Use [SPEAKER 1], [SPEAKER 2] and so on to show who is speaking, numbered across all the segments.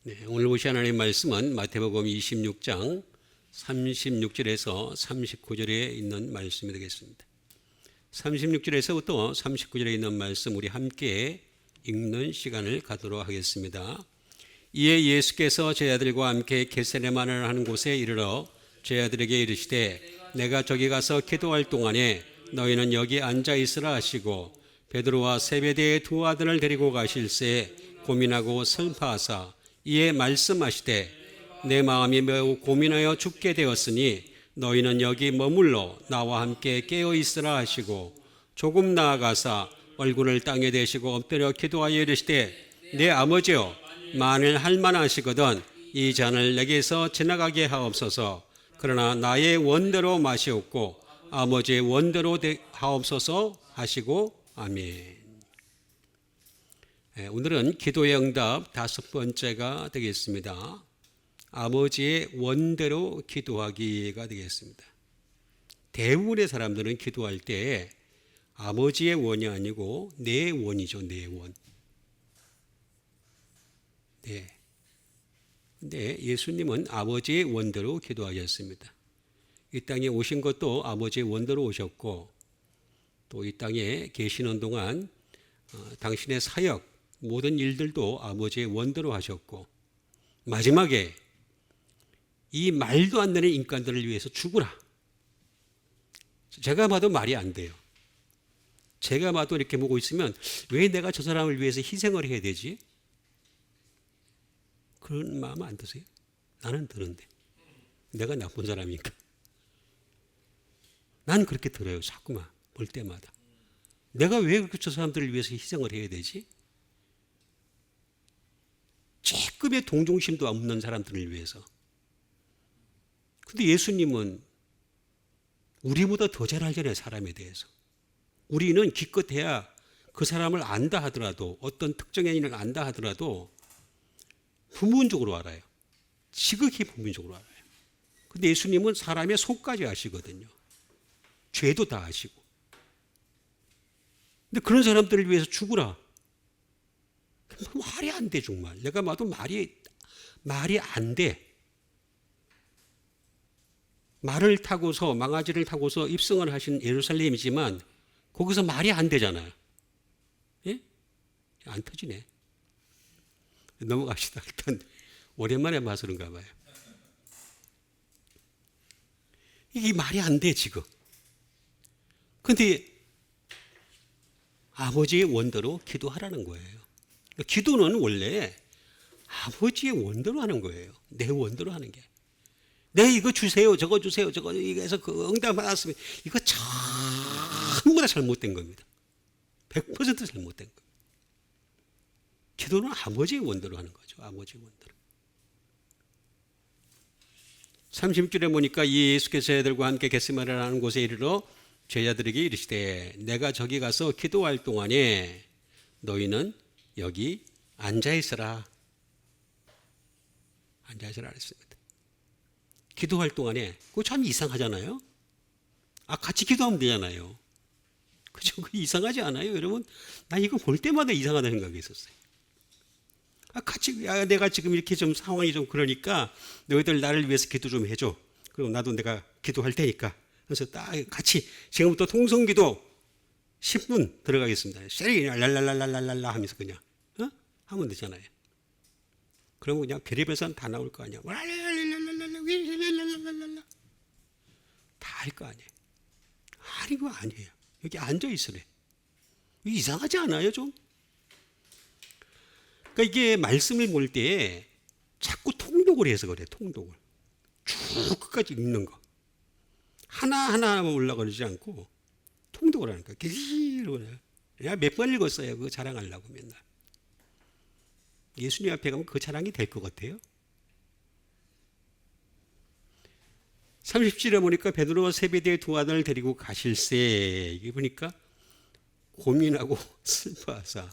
[SPEAKER 1] 네, 오늘 보실 하나님의 말씀은 마태복음 26장 36절에서 39절에 있는 말씀이 되겠습니다. 36절에서부터 39절에 있는 말씀 우리 함께 읽는 시간을 갖도록 하겠습니다. 이에 예수께서 제자들과 함께 겟세마네를 하는 곳에 이르러 제자들에게 이르시되 내가 저기 가서 기도할 동안에 너희는 여기 앉아 있으라 하시고 베드로와 세베대의 두 아들을 데리고 가실새 고민하고 슬퍼하사 이에 말씀하시되 내 마음이 매우 고민하여 죽게 되었으니 너희는 여기 머물러 나와 함께 깨어 있으라 하시고 조금 나아가사 얼굴을 땅에 대시고 엎드려 기도하여 이르시되 내 아버지여 만일 할만하시거든 이 잔을 내게서 지나가게 하옵소서. 그러나 나의 원대로 마시옵고 아버지의 원대로 하옵소서 하시고 아멘. 오늘은 기도의 응답 다섯 번째가 되겠습니다. 아버지의 원대로 기도하기가 되겠습니다. 대부분의 사람들은 기도할 때 아버지의 원이 아니고 내 원이죠. 내 원. 네. 근데 예수님은 아버지의 원대로 기도하셨습니다. 이 땅에 오신 것도 아버지의 원대로 오셨고 또 이 땅에 계시는 동안 당신의 사역 모든 일들도 아버지의 원대로 하셨고 마지막에 이 말도 안 되는 인간들을 위해서 죽으라. 제가 봐도 말이 안 돼요. 제가 봐도 이렇게 보고 있으면 왜 내가 저 사람을 위해서 희생을 해야 되지? 그런 마음 안 드세요? 나는 드는데. 내가 나쁜 사람이니까. 난 그렇게 들어요. 자꾸만 볼 때마다. 내가 왜 그렇게 저 사람들을 위해서 희생을 해야 되지? 조금의 동정심도 없는 사람들을 위해서. 근데 예수님은 우리보다 더 잘 알잖아요. 사람에 대해서. 우리는 기껏해야 그 사람을 안다 하더라도 어떤 특정의 인을 안다 하더라도 부분적으로 알아요. 지극히 부분적으로 알아요. 근데 예수님은 사람의 속까지 아시거든요. 죄도 다 아시고. 근데 그런 사람들을 위해서 죽으라. 말이 안 돼, 정말. 내가 봐도 말이 안 돼. 말을 타고서, 망아지를 타고서 입성을 하신 예루살렘이지만, 거기서 말이 안 되잖아요. 예? 안 터지네. 넘어갑시다. 일단, 오랜만에 봐서 그런가 봐요. 이게 말이 안 돼, 지금. 근데, 아버지의 원대로 기도하라는 거예요. 기도는 원래 아버지의 원대로 하는 거예요. 내 원대로 하는 게. 네, 이거 주세요. 저거 주세요. 저거 해서 그 응답 받았으면 이거 전부 다 잘못된 겁니다. 100% 잘못된 겁니다. 기도는 아버지의 원대로 하는 거죠. 아버지의 원대로. 36절에 보니까 예수께서 제자들과 함께 겟세마네를 하는 곳에 이르러 제자들에게 이르시되 내가 저기 가서 기도할 동안에 너희는 여기 앉아있으라. 앉아있으라 그랬습니다. 기도할 동안에 그거 참 이상하잖아요. 같이 기도하면 되잖아요. 그죠? 그 이상하지 않아요, 여러분? 나 이거 볼 때마다 이상하다는 생각이 있었어요. 내가 지금 이렇게 좀 상황이 좀 그러니까 너희들 나를 위해서 기도 좀 해줘. 그리고 나도 내가 기도할 테니까. 그래서 딱 같이 지금부터 통성기도 10분 들어가겠습니다. 세리 랄랄랄랄랄라 하면서 그냥 하면 되잖아요. 그럼 그냥 별의별 사람 다 나올 거 아니야. 다 할 거 아니에요. 아니고 아니에요. 여기 앉아 있으래. 이상하지 않아요, 좀? 그러니까 이게 말씀을 볼 때 자꾸 통독을 해서 그래. 통독을 쭉 끝까지 읽는 거. 하나하나 올라가지 않고 통독을 하니까 계속 내가 몇 번 읽었어요. 그거 자랑하려고 맨날. 예수님 앞에 가면 그 자랑이 될 것 같아요. 30절에 보니까 베드로와 세베대의 두 아들을 데리고 가실새 이게 보니까 고민하고 슬퍼하사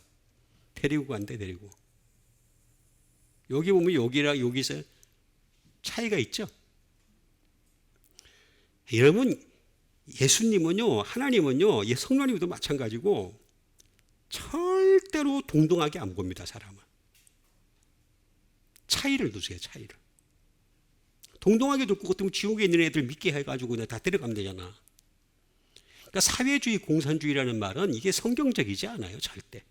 [SPEAKER 1] 데리고 간대. 데리고. 여기 보면 여기랑 여기서 차이가 있죠. 여러분 예수님은요, 하나님은요, 성령님도 마찬가지고 절대로 동등하게 안 봅니다. 사람은 차이를 두세요. 차이를. 동등하게 둘 것 같으면 지옥에 있는 애들 믿게 해가지고 그냥 다 데려가면 되잖아. 그러니까 사회주의, 공산주의라는 말은 이게 성경적이지 않아요. 절대.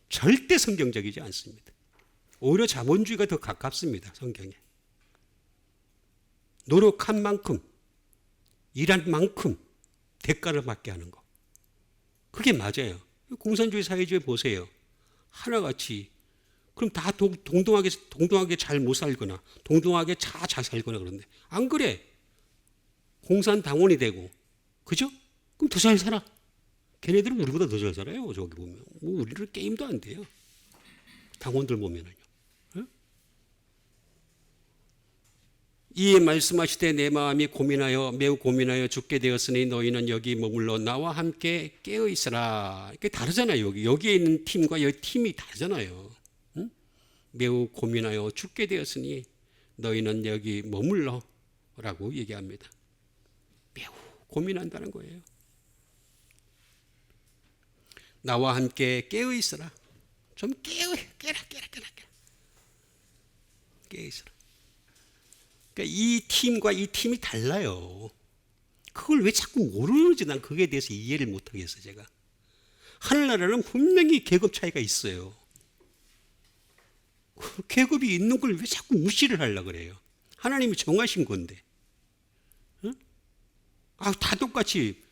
[SPEAKER 1] 절대 성경적이지 않습니다. 오히려 자본주의가 더 가깝습니다. 성경에. 노력한 만큼, 일한 만큼 대가를 받게 하는 거. 그게 맞아요. 공산주의, 사회주의 보세요. 하나같이. 그럼 다 동등하게 잘 못 살거나 동등하게 잘 살거나 그런데 안 그래. 공산당원이 되고. 그죠? 그럼 더 잘 살아. 걔네들은 우리보다 더 잘 살아요. 저기 보면. 뭐 우리는 게임도 안 돼요. 당원들 보면은요. 이에 말씀하시되 내 마음이 매우 고민하여 죽게 되었으니 너희는 여기 머물러 나와 함께 깨어 있으라. 이게 다르잖아요. 여기에 있는 팀과 여기 팀이 다르잖아요. 응? 매우 고민하여 죽게 되었으니 너희는 여기 머물러라고 얘기합니다. 매우 고민한다는 거예요. 나와 함께 깨어 있으라. 좀 깨라. 깨어 있으라. 그러니까 이 팀과 이 팀이 달라요. 그걸 왜 자꾸 모르는지 난 그거에 대해서 이해를 못하겠어요. 제가. 하늘나라는 분명히 계급 차이가 있어요. 그 계급이 있는 걸 왜 자꾸 무시를 하려고 그래요. 하나님이 정하신 건데. 응? 다 똑같이.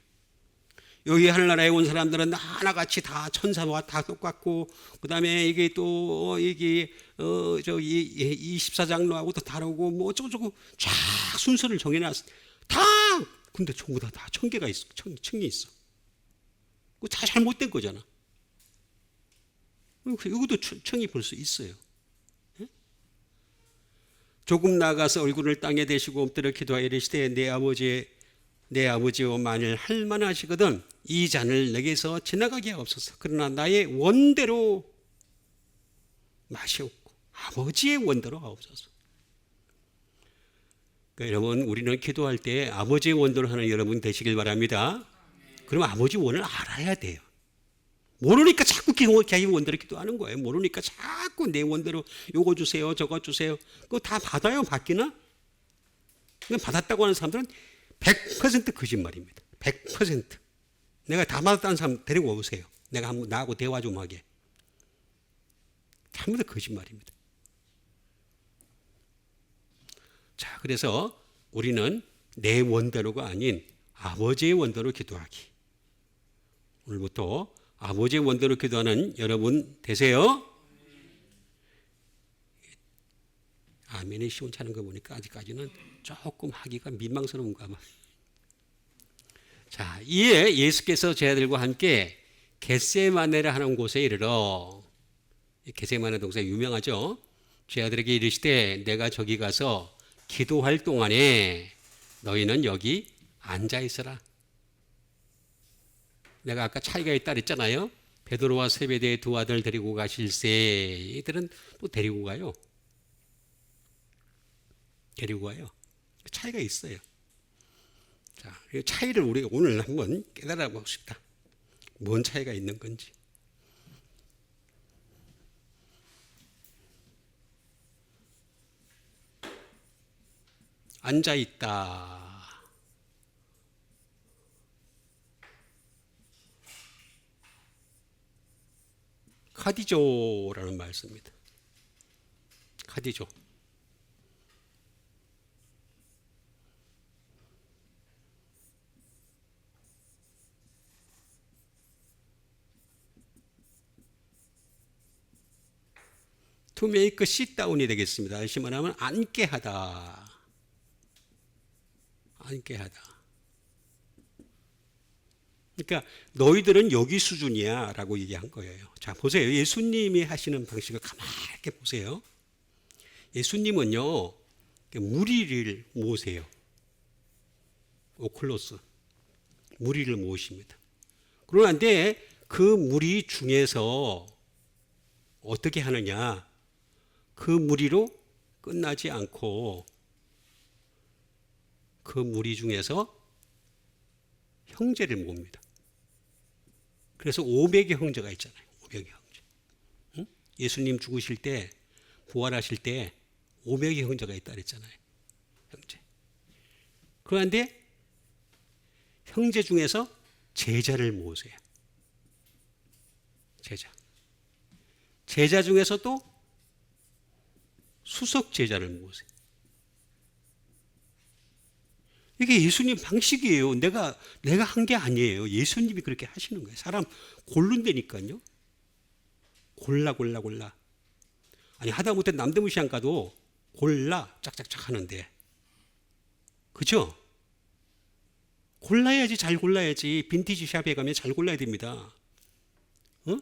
[SPEAKER 1] 여기 하늘나라에 온 사람들은 하나같이 다 천사와 다 똑같고, 그 다음에 이게 또, 이게, 24장로하고 또 다르고, 뭐 어쩌고저쩌고 쫙 순서를 정해놨어. 근데 전부 다 천개가 있어. 천개 있어. 그거 다 잘못된 거잖아. 이것도 청이 볼 수 있어요. 예? 조금 나아가서 얼굴을 땅에 대시고 엎드려 기도하여 이르시되 내 아버지여 만일 할만하시거든 이 잔을 내게서 지나가게 하옵소서. 그러나 나의 원대로 마시옵고 아버지의 원대로 하옵소서. 그러니까 여러분 우리는 기도할 때 아버지의 원대로 하는 여러분 되시길 바랍니다. 그러면 아버지 원을 알아야 돼요. 모르니까 자꾸 자기 원대로 기도하는 거예요. 모르니까 자꾸 내 원대로 요거 주세요 저거 주세요. 그거 다 받아요? 받기나? 받았다고 하는 사람들은 100% 거짓말입니다. 100%. 내가 다 받았다는 사람 데리고 오세요. 내가 한번 나하고 대화 좀 하게. 전부 다 거짓말입니다. 자, 그래서 우리는 내 원대로가 아닌 아버지의 원대로 기도하기. 오늘부터 아버지의 원대로 기도하는 여러분 되세요. 아멘이 시원찮은 거 보니까 아직까지는 조금 하기가 민망스러운가 봐. 자, 이에 예수께서 제자들과 함께 겟세마네라 하는 곳에 이르러, 겟세마네 동사 유명하죠. 제자들에게 이르시되 내가 저기 가서 기도할 동안에 너희는 여기 앉아 있어라. 내가 아까 차이가 있다 그랬잖아요. 베드로와 세베대의 두 아들 데리고 가실세. 이들은 또 데리고 가요. 차이가 있어요. 자, 이 차이를 우리가 오늘 한번 깨달아 봅시다. 뭔 차이가 있는 건지. 앉아 있다. 카디조라는 말 씁니다. 카디조. To make sit down이 되겠습니다. 다시 말하면 앉게 하다. 앉게 하다. 그러니까 너희들은 여기 수준이야 라고 얘기한 거예요. 자, 보세요. 예수님이 하시는 방식을 가만히 보세요. 예수님은요, 무리를 모으세요. 오클로스. 무리를 모으십니다. 그런데 그 무리 중에서 어떻게 하느냐. 그 무리로 끝나지 않고 그 무리 중에서 형제를 모읍니다. 그래서 500의 형제가 있잖아요. 500의 형제. 응? 예수님 죽으실 때 부활하실 때 500의 형제가 있다 그랬잖아요. 형제. 그런데 형제 중에서 제자를 모으세요. 제자 중에서 또 수석 제자를 모으세요. 이게 예수님 방식이에요. 내가 한 게 아니에요. 예수님이 그렇게 하시는 거예요. 사람 고른다니까요. 골라. 아니 하다못해 남대문 시장 가도 골라 짝짝짝 하는데, 그죠? 골라야지, 잘 골라야지. 빈티지 샵에 가면 잘 골라야 됩니다. 어?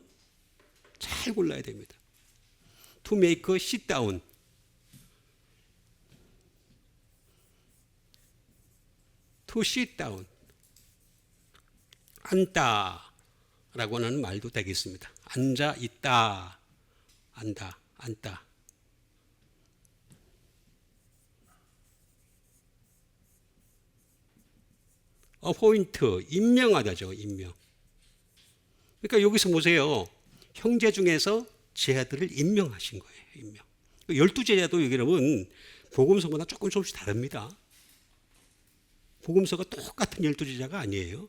[SPEAKER 1] 잘 골라야 됩니다. To make a sit down. To sit down. 앉다 라고 하는 말도 되겠습니다. 앉아 있다. 앉다. 어포인트, 임명하다죠. 임명. 그러니까 여기서 보세요. 형제 중에서 제자들을 임명하신 거예요. 임명. 12제자도 여러분 복음서보다 조금씩 다릅니다. 복음서가 똑같은 12제자가 아니에요.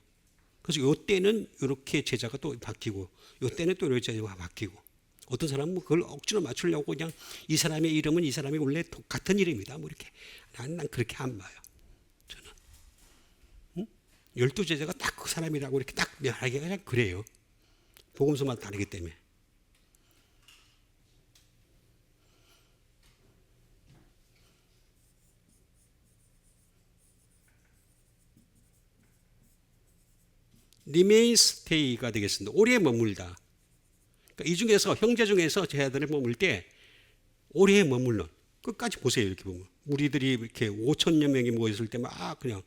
[SPEAKER 1] 그래서 요때는 이렇게 제자가 또 바뀌고, 요때는 또 이렇게 제자가 바뀌고, 어떤 사람은 그걸 억지로 맞추려고 그냥 이 사람의 이름은 이 사람이 원래 같은 이름이다. 뭐 이렇게. 난 그렇게 안 봐요. 저는. 12제자가 딱 그 사람이라고 이렇게 딱 명하게 그냥 그래요. 복음서마다 다르기 때문에. remain stay가 되겠습니다. 오래 머물다. 그러니까 이 중에서 형제 중에서 제자들을 머물 때 오래 머물러. 끝까지 보세요. 이렇게 보면 무리들이 이렇게 5천여 명이 모였을 때 막 그냥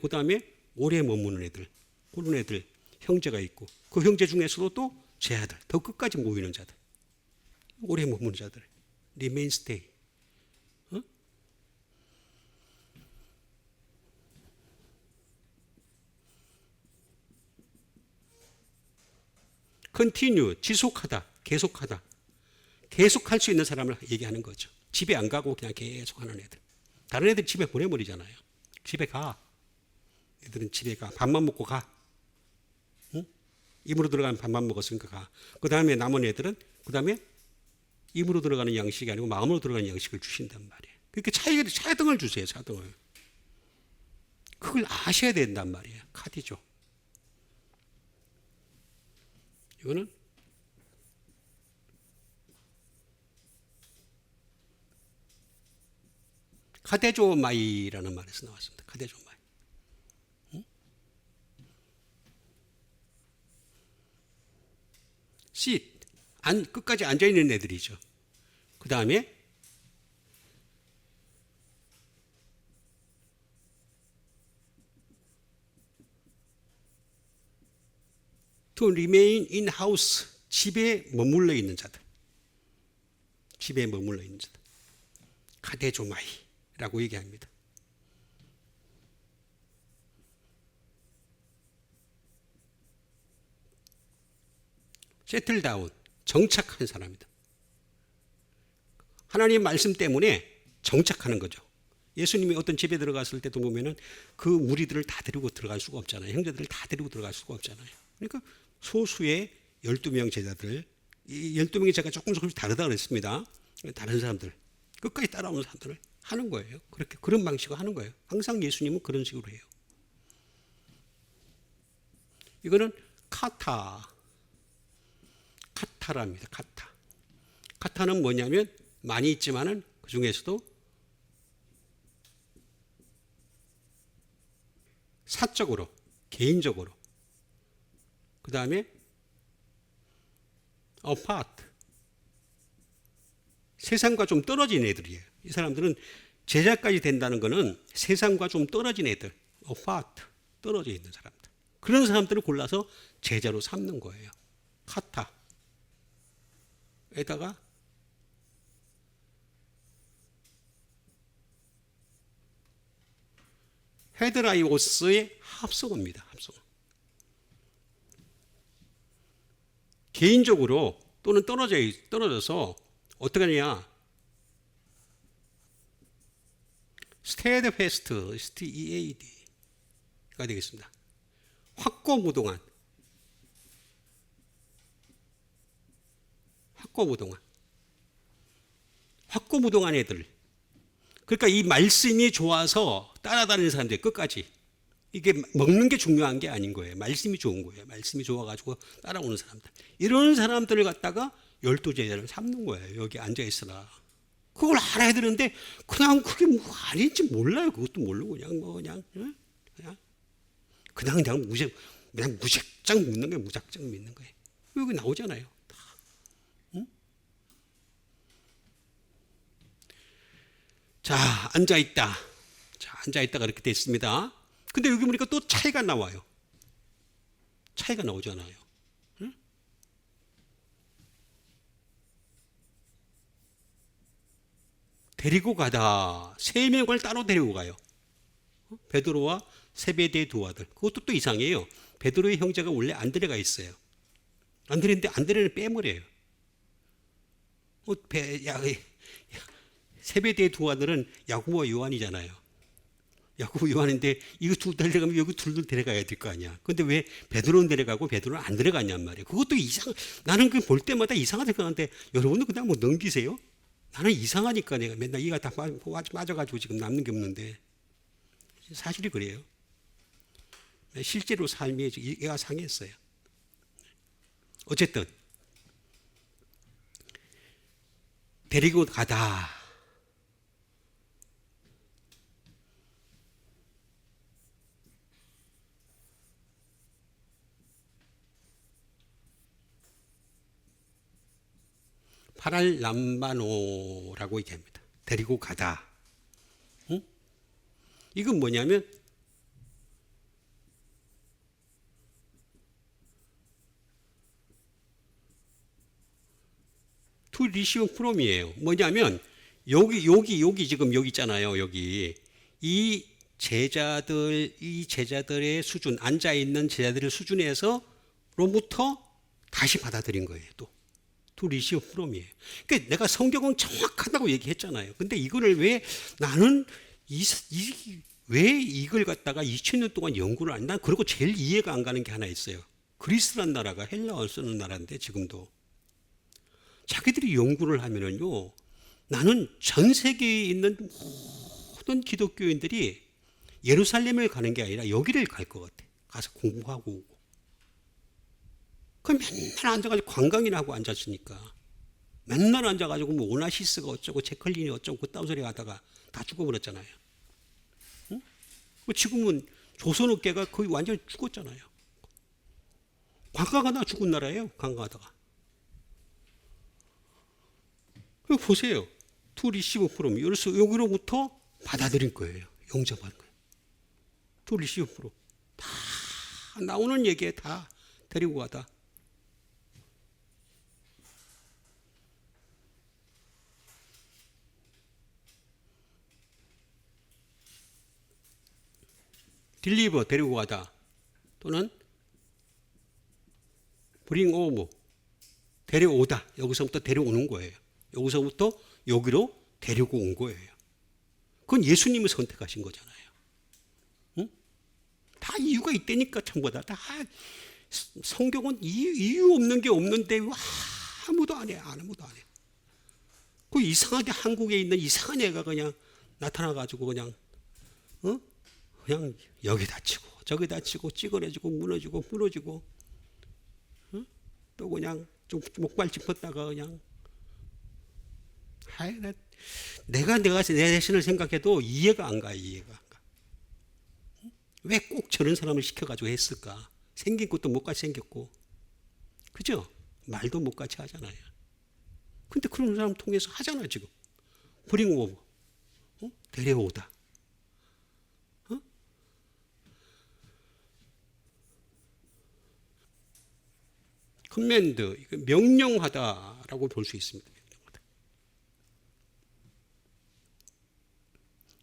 [SPEAKER 1] 그다음에 오래 머무는 애들, 그런 애들 형제가 있고, 그 형제 중에서도 또 제자들, 더 끝까지 모이는 자들, 오래 머무는 자들, remain stay. continue, 지속하다, 계속하다. 계속할 수 있는 사람을 얘기하는 거죠. 집에 안 가고 그냥 계속 하는 애들. 다른 애들 집에 보내버리잖아요. 집에 가. 애들은 집에 가. 밥만 먹고 가. 응? 입으로 들어가는 밥만 먹었으니까 가. 그 다음에 남은 애들은 그 다음에 입으로 들어가는 양식이 아니고 마음으로 들어가는 양식을 주신단 말이에요. 그렇게 차등을 주세요. 차등을. 그걸 아셔야 된단 말이에요. 카디죠. 이거는 카데조마이라는 말에서 나왔습니다. 카데조마이. sit, 끝까지 앉아있는 애들이죠. 그 다음에 to remain in house, 집에 머물러 있는 자들. 집에 머물러 있는 자들. 카데조마이라고 얘기합니다. settle down, 정착한 사람이다. 하나님 말씀 때문에 정착하는 거죠. 예수님이 어떤 집에 들어갔을 때도 보면은 그 무리들을 다 데리고 들어갈 수가 없잖아요. 형제들을 다 데리고 들어갈 수가 없잖아요. 그러니까 소수의 12명 제자들, 이 12명의 제가 조금씩 다르다고 그랬습니다. 다른 사람들, 끝까지 따라오는 사람들을 하는 거예요. 그렇게 그런 방식으로 하는 거예요. 항상 예수님은 그런 식으로 해요. 이거는 카타랍니다. 카타는 뭐냐면 많이 있지만은 그 중에서도 사적으로, 개인적으로, 그 다음에 apart, 세상과 좀 떨어진 애들이에요. 이 사람들은 제자까지 된다는 것은 세상과 좀 떨어진 애들, apart, 떨어져 있는 사람들. 그런 사람들을 골라서 제자로 삼는 거예요. 카타에다가 헤드라이오스의 합성어입니다. 합성어. 개인적으로 또는 떨어져서 어떻게 하냐, steadfast, STEAD가 되겠습니다. 확고무동한. 확고무동한 애들. 그러니까 이 말씀이 좋아서 따라다니는 사람들 끝까지. 이게 먹는 게 중요한 게 아닌 거예요. 말씀이 좋은 거예요. 말씀이 좋아가지고 따라오는 사람들. 이런 사람들을 갖다가 12제자를 삼는 거예요. 여기 앉아있으라. 그걸 알아야 되는데 그냥 그게 뭐 아닌지 몰라요. 그것도 모르고 그냥 무작정 믿는 거예요. 무작정 믿는 거예요. 여기 나오잖아요. 응? 자, 앉아있다. 자, 앉아있다가 이렇게 됐습니다. 근데 여기 보니까 또 차이가 나와요. 차이가 나오잖아요. 응? 데리고 가다. 3명을 따로 데리고 가요. 베드로와 세베대의 두 아들. 그것도 또 이상해요. 베드로의 형제가 원래 안드레가 있어요. 안드레는 빼버려요. 세베대의 두 아들은 야고보와 요한이잖아요. 야고보 요한인데 이거 둘 데려가면 여기 둘 데려가야 될 거 아니야. 근데 왜 베드로는 데려가고 베드로는 안 데려가냔 말이에요. 그것도 나는 그 볼 때마다 이상하다 생각하는데 여러분도 그냥 뭐 넘기세요? 나는 이상하니까 내가 맨날 이가 다 빠져가지고 지금 남는 게 없는데 사실이 그래요. 실제로 삶이 얘가 상했어요. 어쨌든 데리고 가다. 파랄람바노라고 얘기합니다. 데리고 가다. 응? 이건 뭐냐면 to receive from이에요. 뭐냐면 여기 지금 여기 있잖아요. 여기 이 제자들의 수준, 앉아 있는 제자들의 수준에서로부터 다시 받아들인 거예요. 또 to receive from이에요. 그러니까 내가 성경은 정확하다고 얘기했잖아요. 근데 이거를 왜 나는 왜 이걸 갖다가 2000년 동안 연구를 안, 난 그리고 제일 이해가 안 가는 게 하나 있어요. 그리스란 나라가 헬라어를 쓰는 나라인데 지금도 자기들이 연구를 하면은요, 나는 전 세계에 있는 모든 기독교인들이 예루살렘을 가는 게 아니라 여기를 갈 것 같아. 가서 공부하고 오고. 그럼 맨날 앉아가지고 관광이나 하고 앉았으니까. 맨날 앉아가지고 뭐 오나시스가 어쩌고 제클린이 어쩌고 그딴 소리 하다가 다 죽어버렸잖아요. 응? 지금은 조선업계가 거의 완전히 죽었잖아요. 관광하다가 죽은 나라예요. 관광하다가. 보세요. To receive from. 여기로부터 받아들인 거예요. 영접한 거예요. To receive from. 다 나오는 얘기에 다 데리고 가다. 딜리버 데리고 가다. 또는 bring over. 데려오다. 여기서부터 데려오는 거예요. 여기서부터 여기로 데리고 온 거예요. 그건 예수님이 선택하신 거잖아요. 응? 다 이유가 있다니까 전부 다. 성경은 이유 없는 게 없는데 아무도 안 해. 아무도 안 해. 그 이상하게 한국에 있는 이상한 애가 그냥 나타나가지고 그냥 여기 다치고 저기 다치고 찌그러지고 무너지고 부러지고 또 그냥 좀 목발 짚었다가 그냥 내가 내 자신을 생각해도 이해가 안 가. 왜 꼭 저런 사람을 시켜가지고 했을까? 생긴 것도 못같이 생겼고, 그죠? 말도 못같이 하잖아요. 근데 그런 사람 통해서 하잖아 지금. bring over, 데려오다. command, 명령하다라고 볼 수 있습니다.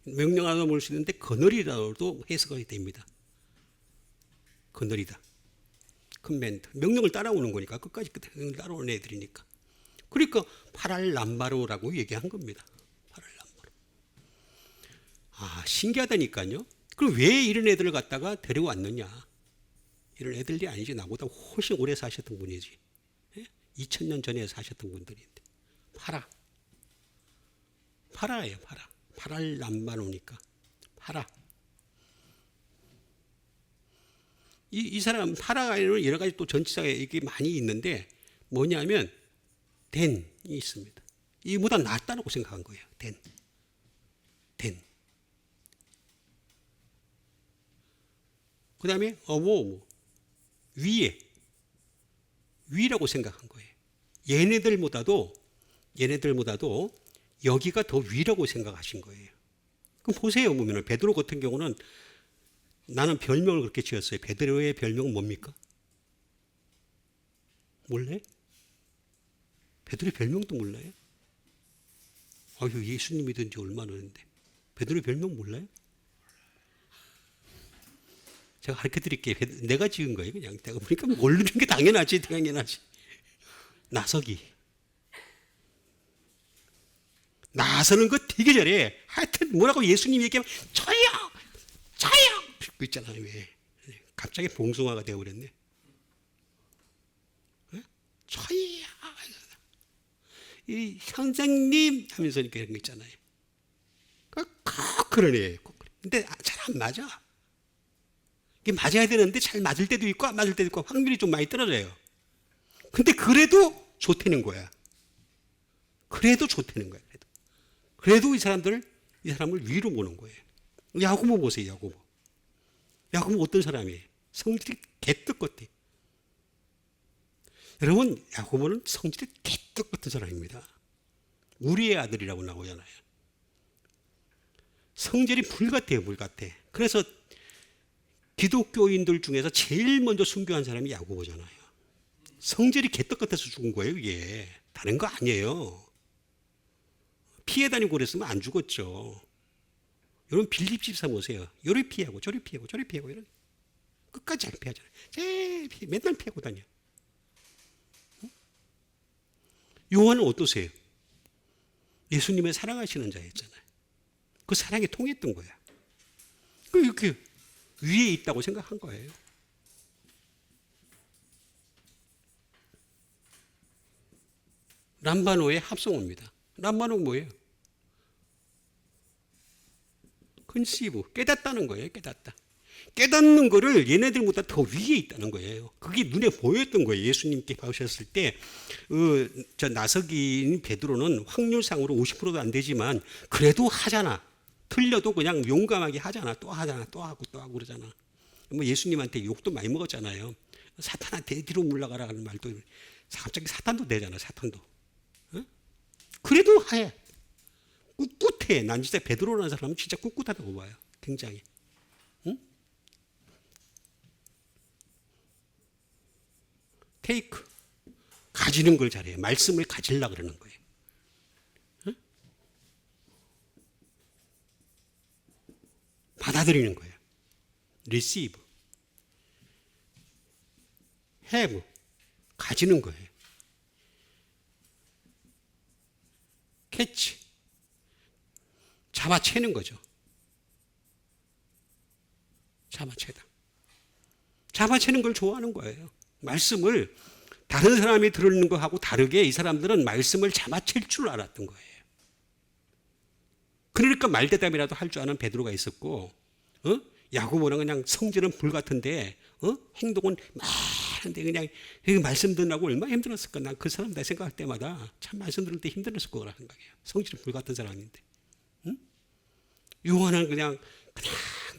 [SPEAKER 1] 명령하다 볼 수 있는데 거느리다도 해석이 됩니다. 거느리다. command. 명령을 따라오는 거니까 끝까지 명령을 따라오는 애들이니까. 그러니까 파랄람바로라고 얘기한 겁니다. 파랄람바로. 신기하다니까요. 그럼 왜 이런 애들을 갖다가 데려왔느냐? 이런 애들이 아니지. 나보다 훨씬 오래 사셨던 분이지. 2000년 전에 사셨던 분들인데. 파라예요, 파라. 파라를 남만 오니까. 파라. 이 사람, 파라에는 여러 가지 또 전치사가 이게 많이 있는데 뭐냐면, 댄이 있습니다. 이보다 낫다고 생각한 거예요, 댄. 그 다음에 위라고 생각한 거예요. 얘네들보다도 여기가 더 위라고 생각하신 거예요. 그럼 보세요. 보면 베드로 같은 경우는 나는 별명을 그렇게 지었어요. 베드로의 별명은 뭡니까? 몰라요? 베드로의 별명도 몰라요? 예수님 믿은 지 얼마나 됐는데 베드로의 별명 몰라요? 제가 가르쳐 드릴게요. 내가 지은 거예요. 그냥 내가 보니까 모르는 게 당연하지. 나서는 거 되게 잘해. 하여튼 뭐라고 예수님 얘기하면 저요 그 있잖아요. 왜 갑자기 봉숭아가 되어버렸네. 저요 이 선생님 하면서 이런 거 있잖아요. 꼭 그러네. 근데 잘 안 맞아. 이게 맞아야 되는데 잘 맞을 때도 있고 안 맞을 때도 있고 확률이 좀 많이 떨어져요. 근데 그래도 좋다는 거야. 그래도 이 사람을 위로 보는 거예요. 야고보 보세요. 야고보 어떤 사람이에요? 성질이 개떡 같아. 여러분, 야고보는 성질이 개떡 같은 사람입니다. 우리의 아들이라고 나오잖아요. 성질이 불 같아요. 그래서 기독교인들 중에서 제일 먼저 순교한 사람이 야고보잖아요. 성질이 개떡 같아서 죽은 거예요. 이게 다른 거 아니에요. 피해 다니고 그랬으면 안 죽었죠. 여러분 빌립 집사 보세요. 요리 피하고 저리 피하고 이런 끝까지 안 피하잖아요. 맨날 피하고 다녀. 요한은 어떠세요? 예수님의 사랑하시는 자였잖아요. 그 사랑이 통했던 거야. 이렇게 위에 있다고 생각한 거예요. 람바노의 합성어입니다. 람바노는 뭐예요? 컨시브, 깨닫다는 거예요. 깨닫는 거를 얘네들보다 더 위에 있다는 거예요. 그게 눈에 보였던 거예요. 예수님께 오셨을 때 나서기인 베드로는 확률상으로 50%도 안 되지만 그래도 하잖아. 틀려도 그냥 용감하게 하잖아. 또 하고 그러잖아. 뭐 예수님한테 욕도 많이 먹었잖아요. 사탄한테 뒤로 물러가라는 말도 갑자기 사탄도 되잖아. 사탄도. 그래도 해. 꿋꿋해. 난 진짜 베드로라는 사람은 진짜 꿋꿋하다고 봐요. 굉장히. 테이크. 가지는 걸 잘해요. 말씀을 가지려고 그러는 거예요. 받아들이는 거예요. receive. have. 가지는 거예요. catch. 잡아채는 거죠. 잡아채는 걸 좋아하는 거예요. 말씀을 다른 사람이 들은 거하고 다르게 이 사람들은 말씀을 잡아챌 줄 알았던 거예요. 그러니까 말대답이라도 할 줄 아는 베드로가 있었고, 야고보는 그냥 성질은 불 같은데, 행동은 많은데 그냥 말씀 듣느라고 얼마나 힘들었을까. 난 그 사람 내 생각할 때마다 참 말씀 들을 때 힘들었을 거라 생각해요. 성질은 불 같은 사람인데. 요한은 그냥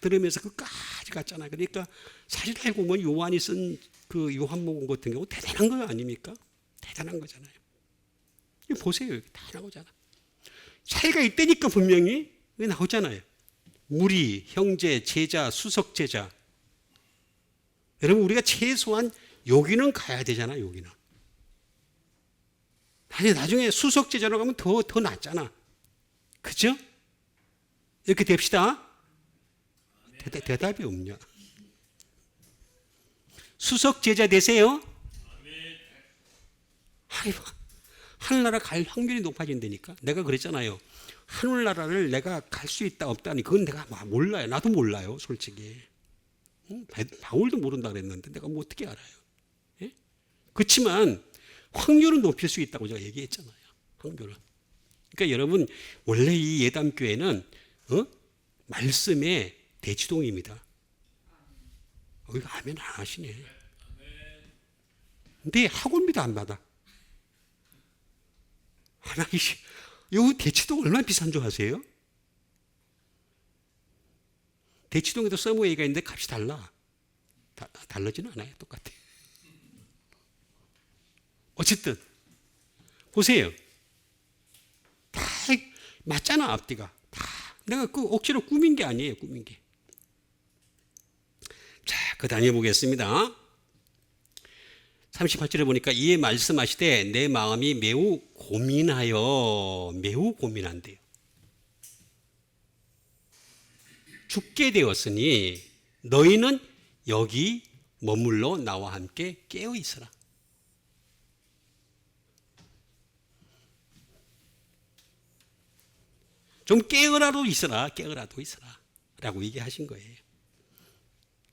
[SPEAKER 1] 들으면서 끝까지 갔잖아요. 그러니까 사실 알고 보면 요한이 쓴 그 요한복음 같은 경우 대단한 거 아닙니까? 대단한 거잖아요. 이거 보세요. 여기 다 나오잖아. 차이가 있다니까 분명히 나오잖아요. 무리, 형제, 제자, 수석 제자. 여러분 우리가 최소한 여기는 가야 되잖아. 여기는. 나중에 수석 제자로 가면 더 낫잖아. 그죠? 이렇게 됩시다. 대답이 없냐? 수석 제자 되세요? 하늘나라 갈 확률이 높아진다니까. 내가 그랬잖아요. 하늘나라를 내가 갈 수 있다 없다니 그건 내가 몰라요. 나도 몰라요, 솔직히. 바울도 모른다 그랬는데 내가 뭐 어떻게 알아요? 예? 그렇지만 확률은 높일 수 있다고 제가 얘기했잖아요. 확률은. 그러니까 여러분 원래 이 예담교회는 말씀의 대치동입니다. 이거 아멘 안 하시네. 근데 학원비도 안 받아. 하나님, 이 대치동 얼마나 비싼 줄 아세요? 대치동에도 서브웨이가 있는데 값이 달라. 다르지는 않아요. 똑같아. 어쨌든 보세요. 다 맞잖아. 앞뒤가 다. 내가 그 억지로 꾸민 게 아니에요. 꾸민 게. 자, 그 다녀보겠습니다. 38절에 보니까 이에 말씀하시되 내 마음이 매우 고민한대요. 죽게 되었으니 너희는 여기 머물러 나와 함께 깨어 있어라. 좀 깨어라도 있어라. 라고 얘기하신 거예요.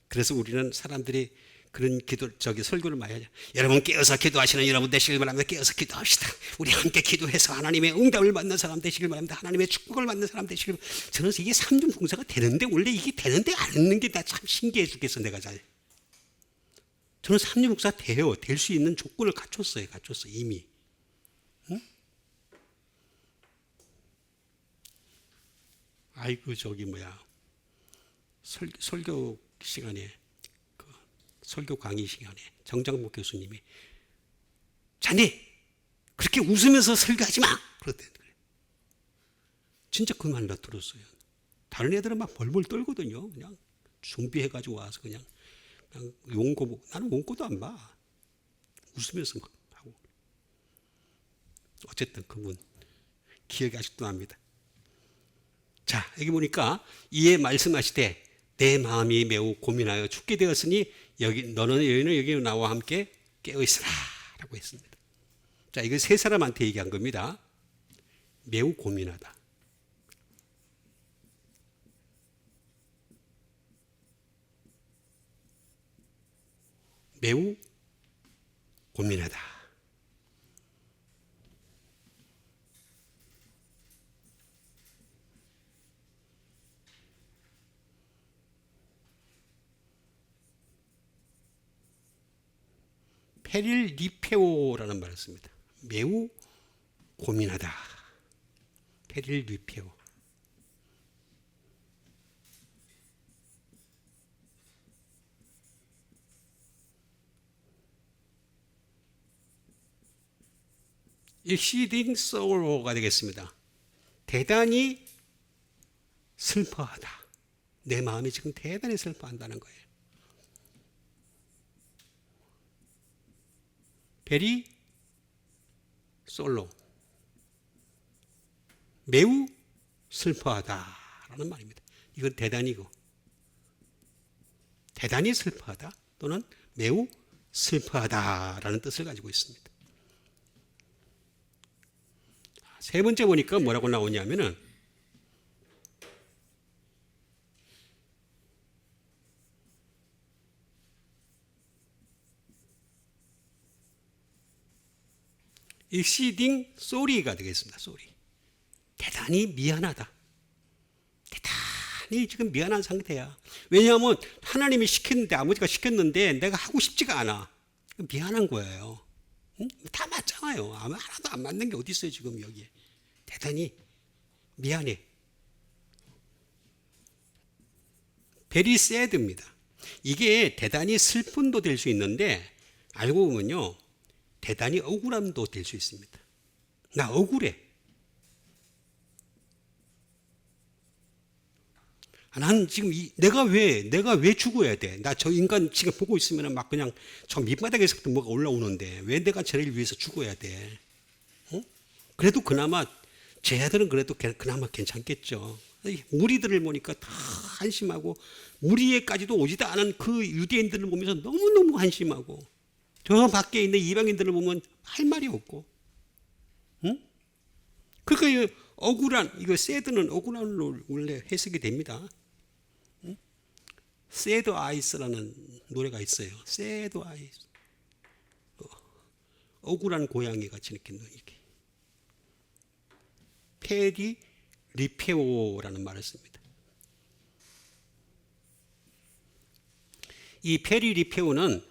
[SPEAKER 1] 그래서 우리는 사람들이 그런 설교를 많이 하죠. 여러분 깨어서 기도하시는 여러분 되시길 바랍니다. 깨어서 기도합시다. 우리 함께 기도해서 하나님의 응답을 받는 사람 되시길 바랍니다. 하나님의 축복을 받는 사람 되시길 바랍니다. 저는 이게 삼중봉사가 되는데 원래 이게 되는데 안 되는 게 나 참 신기해 죽겠어. 내가 저는 삼중봉사 돼요. 될 수 있는 조건을 갖췄어요. 이미. 응? 아이고 설교 시간에 설교 강의 시간에 정장복 교수님이 자네 그렇게 웃으면서 설교하지 마 그랬대요. 진짜 그 말 나 들었어요. 다른 애들은 막 벌벌 떨거든요. 그냥 준비해가지고 와서 그냥 용고 보고 나는 원고도 안 봐. 웃으면서 막 하고. 어쨌든 그분 기억이 아직도 납니다. 자, 여기 보니까 이에 말씀하시되 내 마음이 매우 고민하여 죽게 되었으니 너희는 여기 나와 함께 깨어 있으라 라고 했습니다. 자, 이거 세 사람한테 얘기한 겁니다. 매우 고민하다. 매우 고민하다. 페릴 리페오라는 말을 씁니다. 매우 고민하다. 페릴 리페오. exceeding sorrow가 되겠습니다. 대단히 슬퍼하다. 내 마음이 지금 대단히 슬퍼한다는 거예요. 베리 솔로 매우 슬퍼하다라는 말입니다. 이건 대단히고 대단히 슬퍼하다 또는 매우 슬퍼하다라는 뜻을 가지고 있습니다. 세 번째 보니까 뭐라고 나오냐면은 exceeding sorry가 되겠습니다. sorry. 대단히 미안하다. 대단히 지금 미안한 상태야. 왜냐하면 하나님이 시켰는데 아버지가 시켰는데 내가 하고 싶지가 않아. 미안한 거예요. 응? 다 맞잖아요. 하나도 안 맞는 게 어디 있어요 지금 여기에. 대단히 미안해. very sad입니다. 이게 대단히 슬픔도 될 수 있는데 알고 보면요. 대단히 억울함도 될 수 있습니다. 나 억울해. 난 지금 내가 왜 죽어야 돼? 나 저 인간 지금 보고 있으면 막 그냥 저 밑바닥에서부터 뭐가 올라오는데 왜 내가 저를 위해서 죽어야 돼? 어? 그래도 그나마 제 아들은 그래도 그나마 괜찮겠죠. 무리들을 보니까 다 한심하고 무리에까지도 오지도 않은 그 유대인들을 보면서 너무너무 한심하고 저 밖에 있는 이방인들을 보면 할 말이 없고 응? 그러니까 이 억울한 이거 새드는 억울한로 원래 해석이 됩니다. 응? 새드 아이스라는 노래가 있어요. 새드 아이스. 억울한 고양이 같이 이렇게 페리 리페오라는 말을 씁니다. 이 페리 리페오는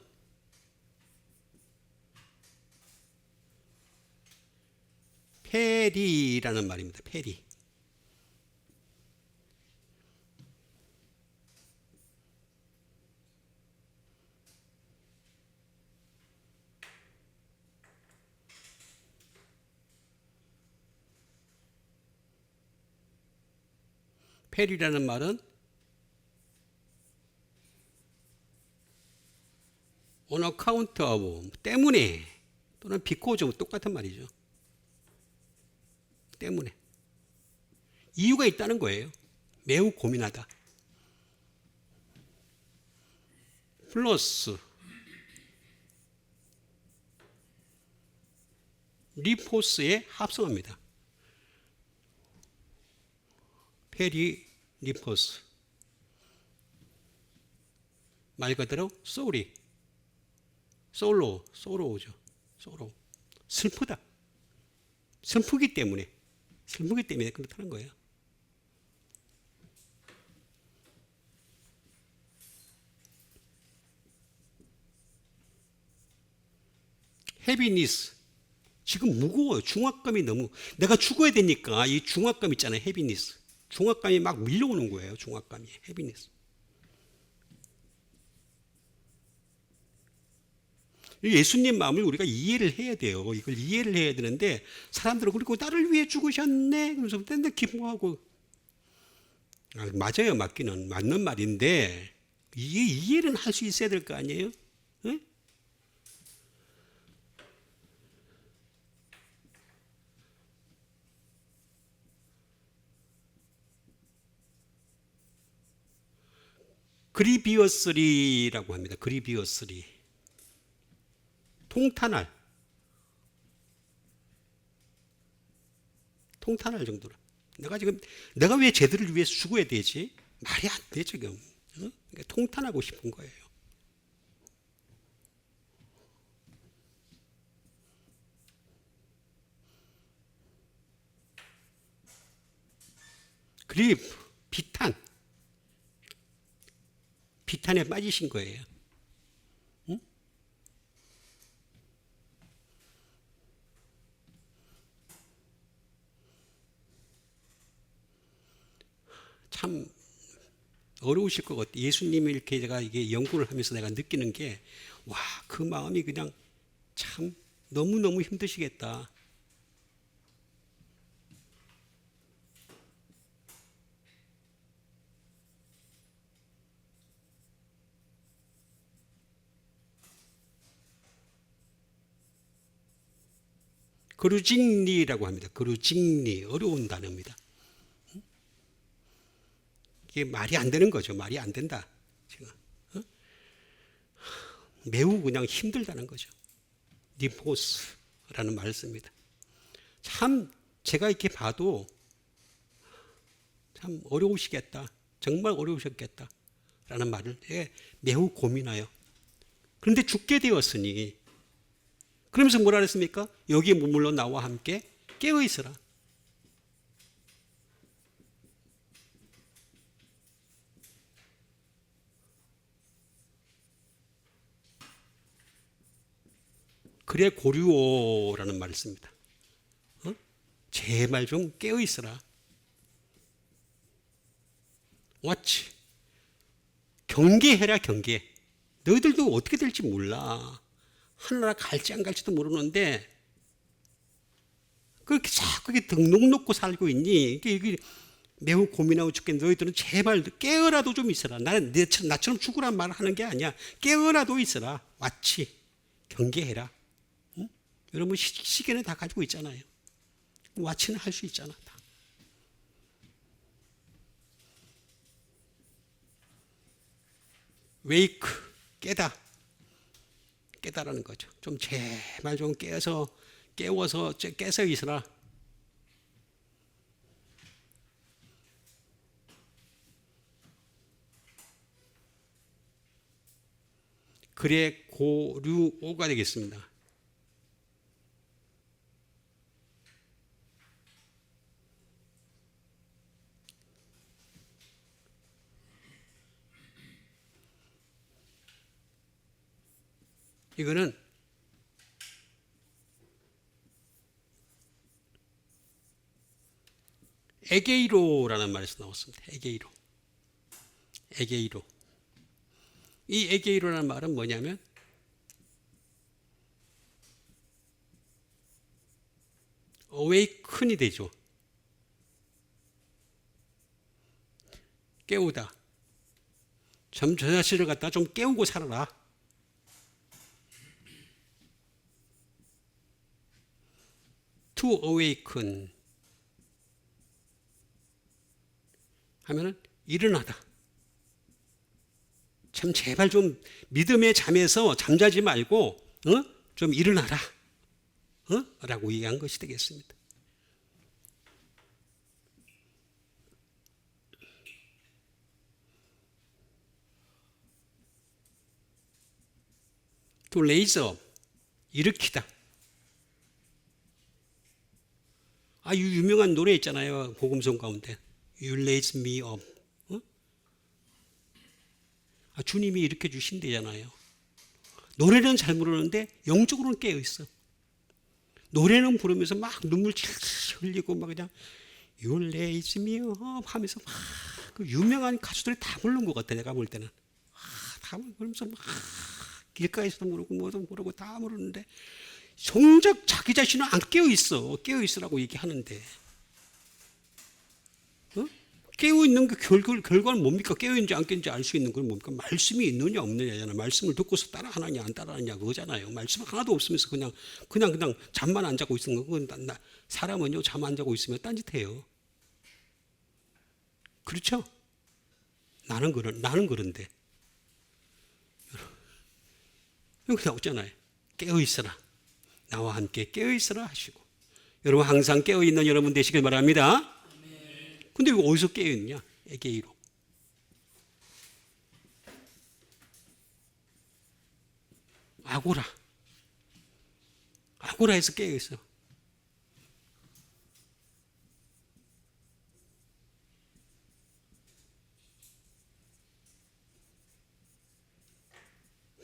[SPEAKER 1] 페리라는 말입니다. 페리. 페리라는 말은 on account of 때문에 또는 because 똑같은 말이죠. 때문에 이유가 있다는 거예요. 매우 고민하다. 플러스 리포스에 합성합니다. 페리 리포스 말 그대로 소리 소로우죠. 소로 슬프다. 슬프기 때문에 그렇다는 거예요. 해비니스 지금 무거워요. 중압감이 너무 내가 죽어야 되니까 이 중압감 있잖아요. 해비니스 중압감이 막 밀려오는 거예요. 중압감이 해비니스. 예수님 마음을 우리가 이해를 해야 돼요. 이걸 이해를 해야 되는데 사람들은 그리고 나를 위해 죽으셨네 그러면서 맨날 기뻐하고 맞아요. 맞기는 맞는 말인데 이해는 할 수 있어야 될 거 아니에요. 네? 그리비어스리라고 합니다. 그리비어스리 통탄할 정도로 내가 왜 쟤들을 위해서 죽어야 되지? 말이 안 돼 지금. 그러니까 통탄하고 싶은 거예요. 그리프 비탄에 빠지신 거예요. 참 어려우실 것 같아요. 예수님이 이렇게 제가 이게 연구를 하면서 내가 느끼는 게, 와, 그 마음이 그냥 참 너무너무 힘드시겠다. 그루징리라고 합니다. 그루징리. 어려운 단어입니다. 이게 말이 안 되는 거죠. 말이 안 된다. 지금. 매우 그냥 힘들다는 거죠. 니포스라는 말을 씁니다. 참 제가 이렇게 봐도 참 어려우시겠다. 정말 어려우셨겠다. 라는 말을 매우 고민하여. 그런데 죽게 되었으니 그러면서 뭐라 그랬습니까? 여기에 머물러 나와 함께 깨어 있으라. 그래 고류오라는 말을 씁니다. 제발 좀 깨어 있으라. watch. 경계해라 경계. 너희들도 어떻게 될지 몰라. 하늘나라 갈지 안 갈지도 모르는데 그렇게 자꾸 등록 놓고 살고 있니? 이게 매우 고민하고 죽겠는데 너희들은 제발 깨어라도 좀 있어라. 나처럼 죽으란 말을 하는 게 아니야. 깨어라도 있어라. watch. 경계해라. 응? 여러분 시계는 다 가지고 있잖아요. watch는 할 수 있잖아. 다. wake. 깨다라는 거죠. 좀 제발 좀 깨어서 깨서 있으라. 그래 고류오가 되겠습니다. 이거는 에게이로라는 말에서 나왔습니다. 에게이로. 이 에게이로라는 말은 뭐냐면 awaken이 되죠. 깨우다. 저 자신을 갖다 좀 깨우고 살아라. To awaken 하면은 일어나다. 참 제발 좀 믿음의 잠에서 잠자지 말고 좀 일어나라. 라고 얘기한 것이 되겠습니다. To raise up 일으키다. 이 유명한 노래 있잖아요. 복음송 가운데 You raise me up. 주님이 일으켜 주신대잖아요. 노래는 잘 부르는데 영적으로는 깨어 있어. 노래는 부르면서 막 눈물 흘리고 막 그냥 You raise me up 하면서 막 그 유명한 가수들이 다 부르는 것 같아. 내가 볼 때는 다 부르면서 막 길가에서도 부르고 뭐도 부르고 다 부르는데 정작 자기 자신은 안 깨어 있어. 깨어 있으라고 얘기하는데 깨어 있는 그 결과는 뭡니까? 깨어 있는지 안 깨어있는지 알 수 있는 건 뭡니까? 말씀이 있느냐 없느냐잖아. 말씀을 듣고서 따라하느냐 안 따라하느냐 그거잖아요. 말씀 하나도 없으면서 그냥 잠만 안 자고 있는 거. 그건 사람은요 잠 안 자고 있으면 딴짓해요. 그렇죠? 나는 그런데 여기 나오잖아요. 깨어 있어라. 나와 함께 깨어 있어라 하시고. 여러분 항상 깨어 있는 여러분 되시길 바랍니다. 근데 왜 어디서 깨어 있냐? 에게이로. 아고라에서 깨어 있어.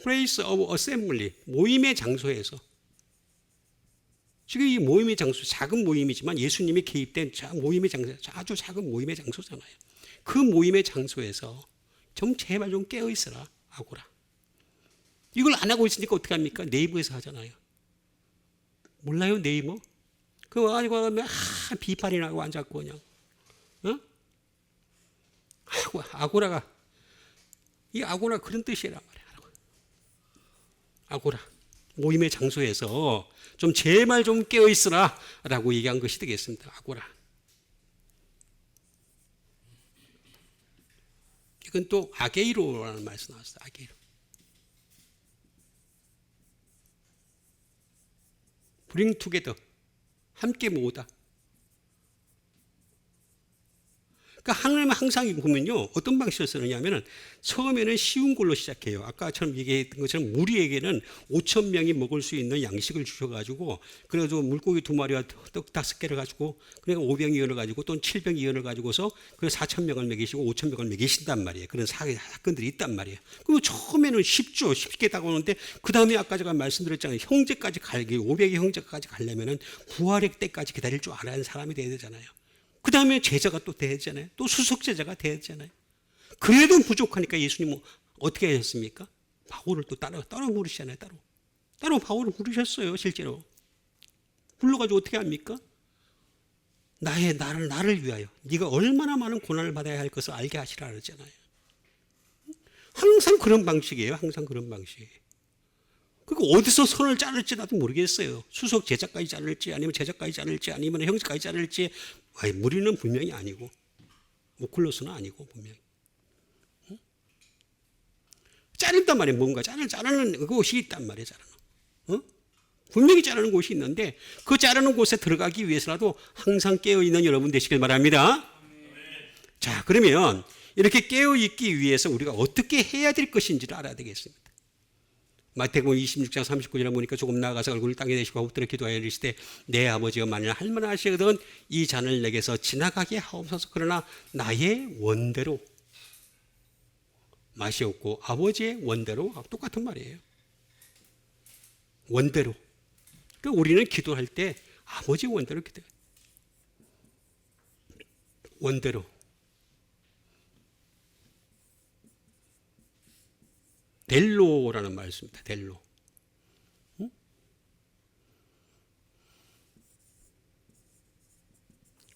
[SPEAKER 1] Place of Assembly 모임의 장소에서. 지금 이 모임의 장소 작은 모임이지만 예수님이 개입된 모임의 장소 아주 작은 모임의 장소잖아요. 그 모임의 장소에서 좀 제발 좀 깨어 있어라. 아고라. 이걸 안 하고 있으니까 어떻게 합니까? 네이버에서 하잖아요. 몰라요 네이버? 그거 가지고 비판이 나고 앉았고 그냥 아고라가 이 아고라 그런 뜻이란 말이야. 아고라 모임의 장소에서 좀 제발 좀 깨어 있으라 라고 얘기한 것이 되겠습니다. 아고라. 이건 또 아게이로라는 말에서 나왔어요. 아게이로. Bring together 함께 모으다. 그러니까 하나님은 항상 보면요 어떤 방식을 쓰느냐면은 처음에는 쉬운 걸로 시작해요. 아까처럼 얘기했던 것처럼 무리에게는 5천 명이 먹을 수 있는 양식을 주셔가지고 그래서 물고기 2마리와 떡 5개를 가지고 그러니까 5병 이언을 가지고 또는 7병 이언을 가지고서 그래서 4천 명을 먹이시고 5천 명을 먹이신단 말이에요. 그런 사건들이 있단 말이에요. 그럼 처음에는 쉽죠. 쉽게 다가오는데 그 다음에 아까 제가 말씀드렸잖아요. 형제까지 500의 형제까지 가려면은 부활의 때까지 기다릴 줄 알아야 하는 사람이 돼야 되잖아요. 그 다음에 제자가 또 돼야 되잖아요. 또 수석 제자가 돼야 되잖아요. 그래도 부족하니까 예수님은 어떻게 하셨습니까? 바울을 또 따로 부르시잖아요. 따로 바울을 부르셨어요. 실제로. 불러가지고 어떻게 합니까? 나를 위하여 네가 얼마나 많은 고난을 받아야 할 것을 알게 하시라 그러잖아요. 항상 그런 방식이에요. 항상 그런 방식이에요. 그러니까 어디서 선을 자를지 나도 모르겠어요. 수석 제자까지 자를지 아니면 제자까지 자를지 아니면 형제까지 자를지 무리는 분명히 아니고 오클로스는 아니고 분명히 자른단 말이에요. 뭔가 자르는 것이 있단 말이에요. 자르는 분명히 자르는 곳이 있는데 그 자르는 곳에 들어가기 위해서라도 항상 깨어있는 여러분 되시길 바랍니다. 자, 그러면 이렇게 깨어있기 위해서 우리가 어떻게 해야 될 것인지를 알아야 되겠습니다. 마태복음 26장 39절에 보니까 조금 나아가서 얼굴을 땅에 대시고 엎드려 기도하여 이르시되 내 아버지가 만일 할 만하시거든 이 잔을 내게서 지나가게 하옵소서. 그러나 나의 원대로 맛이 없고 아버지의 원대로 똑같은 말이에요. 원대로. 그러니까 우리는 기도할 때 아버지의 원대로 기도해요. 원대로. 델로라는 말이 있습니다. 델로. 응?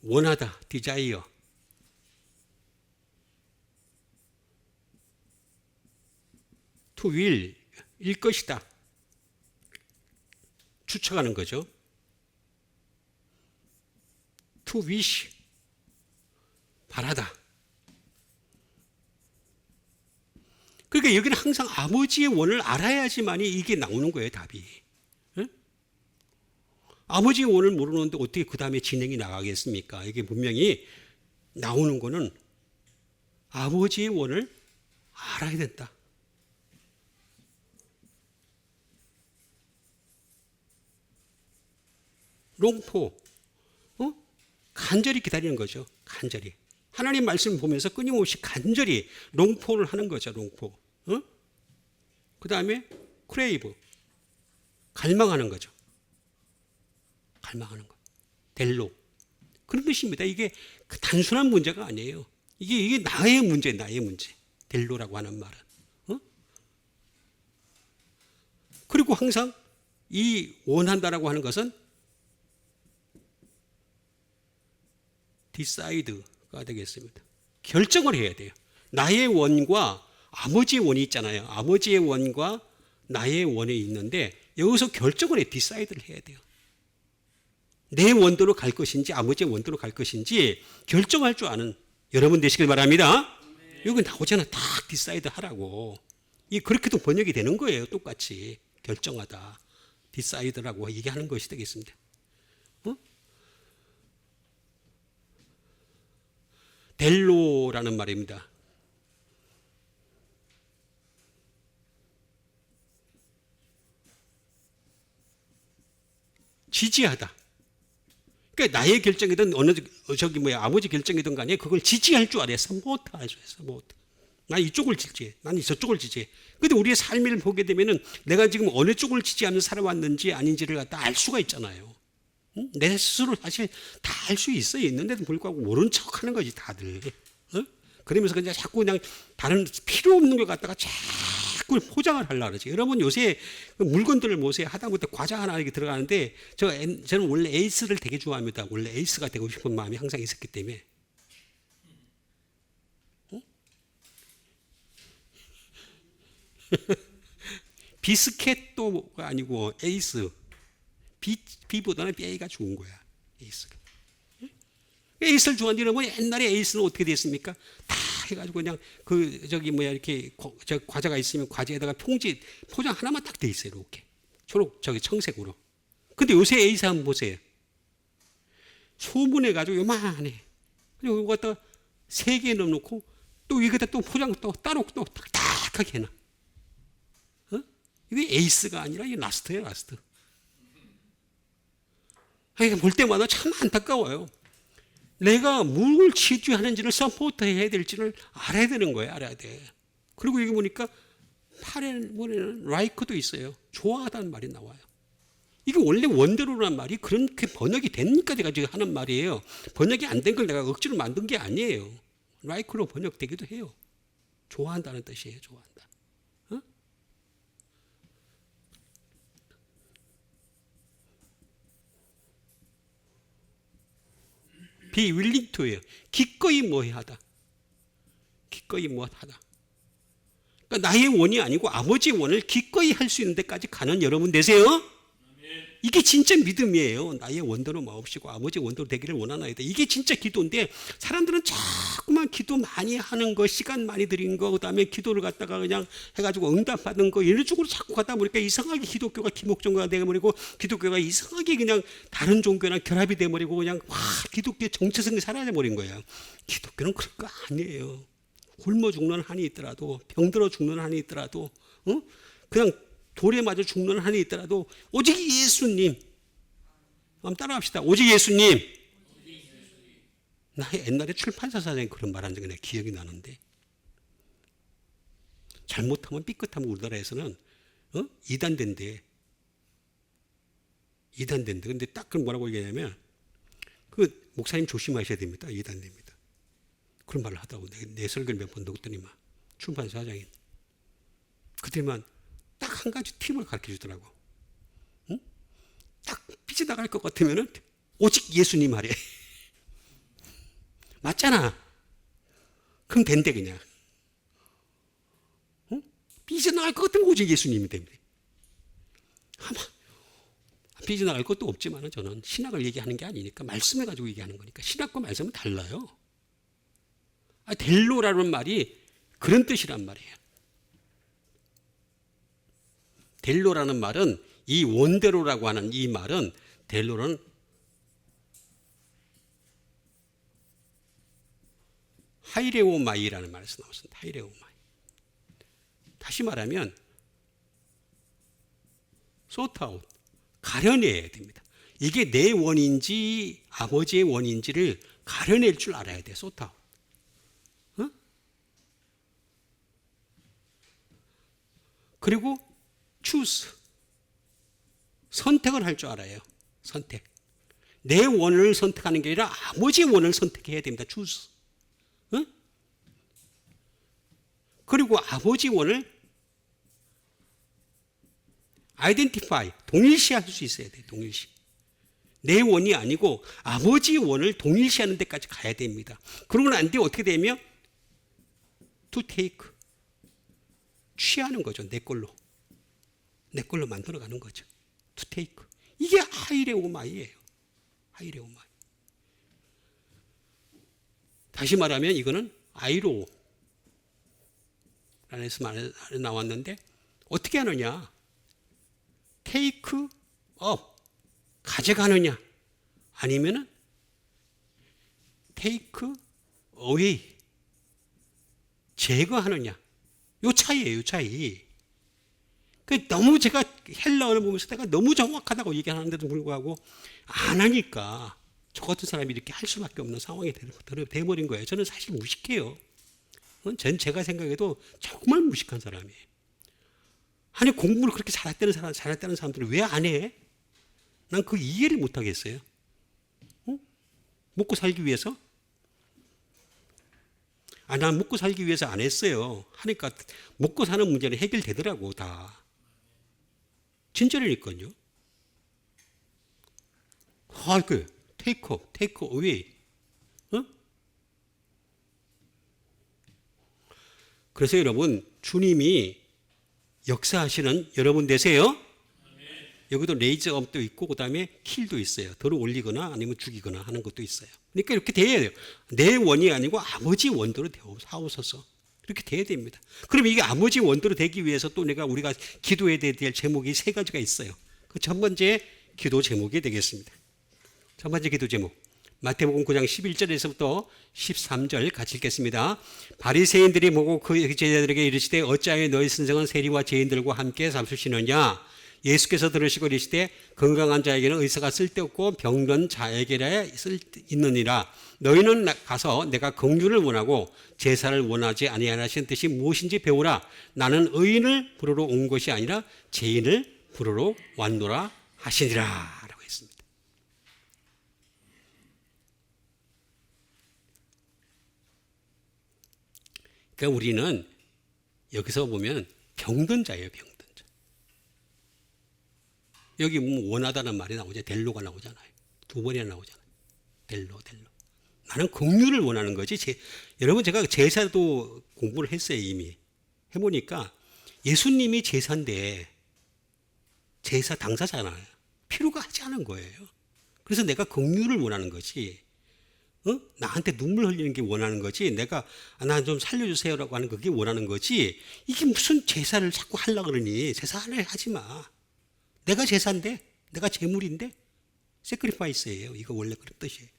[SPEAKER 1] 원하다, 디자이어. to will, 일 것이다. 추측하는 거죠. to wish, 바라다. 그러니까 여기는 항상 아버지의 원을 알아야지만이 이게 나오는 거예요, 답이. 응? 아버지의 원을 모르는데 어떻게 그 다음에 진행이 나가겠습니까? 이게 분명히 나오는 거는 아버지의 원을 알아야 된다. 롱포, 간절히 기다리는 거죠. 간절히. 하나님 말씀을 보면서 끊임없이 간절히 롱포를 하는 거죠. 롱포. 그 다음에 크레이브, 갈망하는 거죠. 갈망하는 거. 델로. 그런 뜻입니다. 이게 단순한 문제가 아니에요. 이게 나의 문제, 나의 문제. 델로라고 하는 말은. 그리고 항상 이 원한다라고 하는 것은 decide가 되겠습니다. 결정을 해야 돼요. 나의 원과 아버지의 원이 있잖아요. 아버지의 원과 나의 원이 있는데 여기서 결정을 해, decide를 해야 돼요. 내 원대로 갈 것인지 아버지의 원대로 갈 것인지 결정할 줄 아는 여러분 되시길 바랍니다. 여기 나오잖아. 딱 decide 하라고. 그렇게도 번역이 되는 거예요. 똑같이. 결정하다. decide라고 얘기하는 것이 되겠습니다. 델로라는 말입니다. 지지하다. 그러니까 나의 결정이든 아버지 결정이든 간에 그걸 지지할 줄 알아요. 서포트 하죠. 서포트. 난 이쪽을 지지해. 난 저쪽을 지지해. 근데 우리의 삶을 보게 되면은 내가 지금 어느 쪽을 지지하며 살아왔는지 아닌지를 갖다 알 수가 있잖아요. 내 스스로 사실 다 알 수 있어요. 있는데도 불구하고 모른 척 하는 거지, 다들. 그러면서 그냥 자꾸 그냥 다른 필요 없는 걸 갖다가 자꾸 포장을 하려고 그러지. 여러분 요새 물건들을 보세요. 하다못해 과자 하나 이렇게 들어가는데 저는 원래 에이스를 되게 좋아합니다. 원래 에이스가 되고 싶은 마음이 항상 있었기 때문에. 비스켓도가 아니고 에이스. B보다는 A가 좋은 거야. 에이스가. 에이스를 좋아하는 여러분, 옛날에 에이스는 어떻게 됐습니까? 다 해가지고 그냥 이렇게 과자가 있으면 과자에다가 포장 하나만 딱 돼 있어요. 이렇게. 청색으로. 근데 요새 에이스 한번 보세요. 소분해가지고 요만해. 그리고 이거 갖다가 3개 넣어놓고 또 여기다 또 포장 또 따로 또 딱딱하게 해놔. 이게 에이스가 아니라 이게 라스트예요, 라스트. 그러니까 볼 때마다 참 안타까워요. 내가 뭘 치주하는지를 서포트해야 될지를 알아야 되는 거예요. 알아야 돼. 그리고 여기 보니까 팔에는 라이크도 있어요. 좋아하다는 말이 나와요. 이게 원래 원대로라는 말이 그렇게 번역이 되니까 제가 지금 하는 말이에요. 번역이 안 된 걸 내가 억지로 만든 게 아니에요. 라이크로 번역되기도 해요. 좋아한다는 뜻이에요. 좋아한다. be willing to예요. 기꺼이 뭐하다. 기꺼이 뭐하다. 그러니까 나의 원이 아니고 아버지의 원을 기꺼이 할 수 있는 데까지 가는 여러분 되세요. 이게 진짜 믿음이에요. 나의 원도로 마옵시고 아버지의 원도로 되기를 원하나이다. 이게 진짜 기도인데 사람들은 자꾸만 기도 많이 하는 거, 시간 많이 들인 거, 그다음에 기도를 갖다가 그냥 해가지고 응답받은 거 이런 쪽으로 자꾸 가다 보니까 이상하게 기독교가 기목종교가 되어버리고 기독교가 이상하게 그냥 다른 종교랑 결합이 돼버리고 그냥 기독교의 정체성이 사라져버린 거예요. 기독교는 그런 거 아니에요. 굶어 죽는 한이 있더라도, 병들어 죽는 한이 있더라도, 그냥 돌에 맞아 죽는 한이 있더라도 오직 예수님. 한번 따라합시다. 오직 예수님. 나 옛날에 출판사 사장이 그런 말 한 적이 기억이 나는데, 잘못하면 삐끗하면 우리나라에서는 이단된대. 이단된대. 근데 딱 그럼 뭐라고 얘기하냐면, 그 목사님 조심하셔야 됩니다. 이단됩니다. 그런 말을 하다고 내 설교를 몇 번 듣더니만 출판사 사장이 그때만 딱 한 가지 팁을 가르쳐 주더라고. 응? 딱 삐져나갈 것 같으면은 오직 예수님 하래. 맞잖아. 그럼 된대 그냥. 응? 삐져나갈 것 같으면 오직 예수님이 됩니다. 아마 삐져나갈 것도 없지만 저는 신학을 얘기하는 게 아니니까 말씀해 가지고 얘기하는 거니까 신학과 말씀은 달라요. 델로라는 말이 그런 뜻이란 말이에요. 델로라는 말은 이 원대로라고 하는 이 말은 델로는 하이레오마이라는 말에서 나왔습니다. 하이레오마이. 다시 말하면 소트아웃, 가려내야 됩니다. 이게 내 원인지 아버지의 원인지를 가려낼 줄 알아야 돼. 소트아웃. 그리고 choose, 선택을 할 줄 알아요. 선택. 내 원을 선택하는 게 아니라 아버지의 원을 선택해야 됩니다. choose. 그리고 아버지 원을 identify, 동일시할 수 있어야 돼요. 동일시. 내 원이 아니고 아버지 원을 동일시하는 데까지 가야 됩니다. 그러고 난 뒤에 어떻게 되면 to take, 취하는 거죠. 내 걸로 만들어가는 거죠. to take. 이게 하이레오마이예요. 하이레오마이. 다시 말하면 이거는 아이로 라는 말에 나왔는데 어떻게 하느냐? take up, 가져가느냐? 아니면은 take away, 제거하느냐? 요 차이예요. 요 차이. 너무 제가 헬라어를 보면서 내가 너무 정확하다고 얘기하는데도 불구하고 안 하니까 저 같은 사람이 이렇게 할 수밖에 없는 상황이 돼버린 거예요. 저는 사실 무식해요. 전 제가 생각해도 정말 무식한 사람이에요. 아니 공부를 그렇게 잘했다는 사람들은 왜 안 해? 난 그 이해를 못 하겠어요. 먹고 살기 위해서? 난 먹고 살기 위해서 안 했어요. 하니까 먹고 사는 문제는 해결되더라고 다. 진짜라니까요. take up, take away. 그래서 여러분, 주님이 역사하시는 여러분 되세요. 여기도 레이저업도 있고 그다음에 킬도 있어요. 들어 올리거나 아니면 죽이거나 하는 것도 있어요. 그러니까 이렇게 돼야 돼요. 내 원이 아니고 아버지 원대로 사오소서. 이렇게 돼야 됩니다. 그럼 이게 아버지 원대로 되기 위해서 또 우리가 기도해야 될 제목이 세 가지가 있어요. 그 첫 번째 기도 제목이 되겠습니다. 첫 번째 기도 제목. 마태복음 9장 11절에서부터 13절 같이 읽겠습니다. 바리새인들이 보고 그 제자들에게 이르시되 어찌하여 너희 선생은 세리와 죄인들과 함께 잡수시느냐? 예수께서 들으시고 이르시되 건강한 자에게는 의사가 쓸데없고 병든 자에게라 있느니라. 너희는 가서 내가 긍휼을 원하고 제사를 원하지 아니하시는 뜻이 무엇인지 배우라. 나는 의인을 부르러 온 것이 아니라 죄인을 부르러 왔노라 하시니라. 라고 했습니다. 그러니까 우리는 여기서 보면 병든 자예요. 병든 자. 여기 원하다는 말이 나오죠. 델로가 나오잖아요. 두 번이나 나오잖아요. 델로. 나는 긍휼을 원하는 거지. 여러분 제가 제사도 공부를 했어요. 이미. 해보니까 예수님이 제사인데 제사 당사잖아요. 필요가 하지 않은 거예요. 그래서 내가 긍휼을 원하는 거지. 나한테 눈물 흘리는 게 원하는 거지. 내가 나 좀 살려주세요라고 하는 그게 원하는 거지. 이게 무슨 제사를 자꾸 하려고 그러니. 제사 하지 마. 내가 제사인데, 내가 제물인데, 세크리파이스예요. 이거 원래 그런 뜻이에요.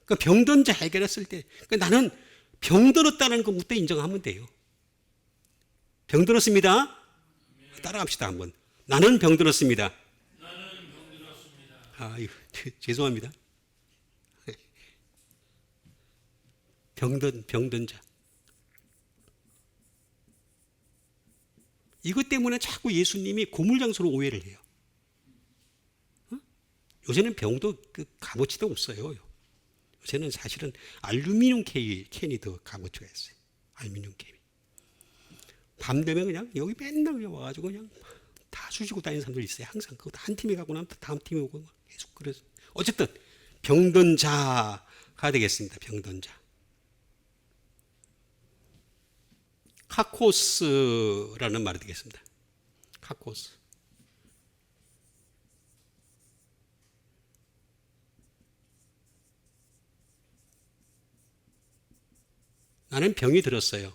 [SPEAKER 1] 그러니까 병든 자 해결했을 때, 그러니까 나는 병들었다는 것부터 인정하면 돼요. 병들었습니다. 따라갑시다 한번. 나는 병들었습니다. 아, 이거, 죄송합니다. 병든 자. 이것 때문에 자꾸 예수님이 고물장소로 오해를 해요. 요새는 병도 그 값어치도 없어요. 요새는 사실은 알루미늄 캔이 더 값어치가 있어요. 알루미늄 캔이. 밤 되면 그냥 여기 맨날 그냥 와가지고 그냥 다 수시고 다니는 사람들 있어요. 항상 그것도 한 팀이 가고 나면 다음 팀이 오고 계속 그래서 어쨌든 병든 자가 되겠습니다. 병든 자. 카코스라는 말이 되겠습니다. 카코스. 나는 병이 들었어요.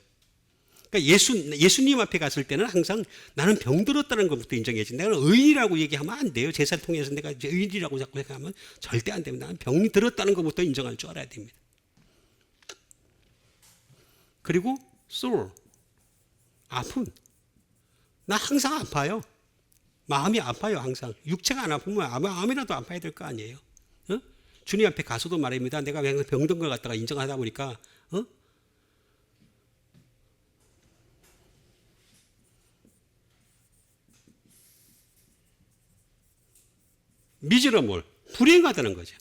[SPEAKER 1] 그러니까 예수님 앞에 갔을 때는 항상 나는 병 들었다는 것부터 인정해야지. 내가 의인이라고 얘기하면 안 돼요. 제사를 통해서 내가 의인이라고 자꾸 생각하면 절대 안 됩니다. 나는 병이 들었다는 것부터 인정할 줄 알아야 됩니다. 그리고 soul, 아픔. 나 항상 아파요. 마음이 아파요. 항상. 육체가 안 아프면 마음이라도 아파야 될 거 아니에요. 주님 앞에 가서도 말입니다. 내가 그냥 병든 걸 갖다가 인정하다 보니까 미즈러물, 불행하다는 거죠.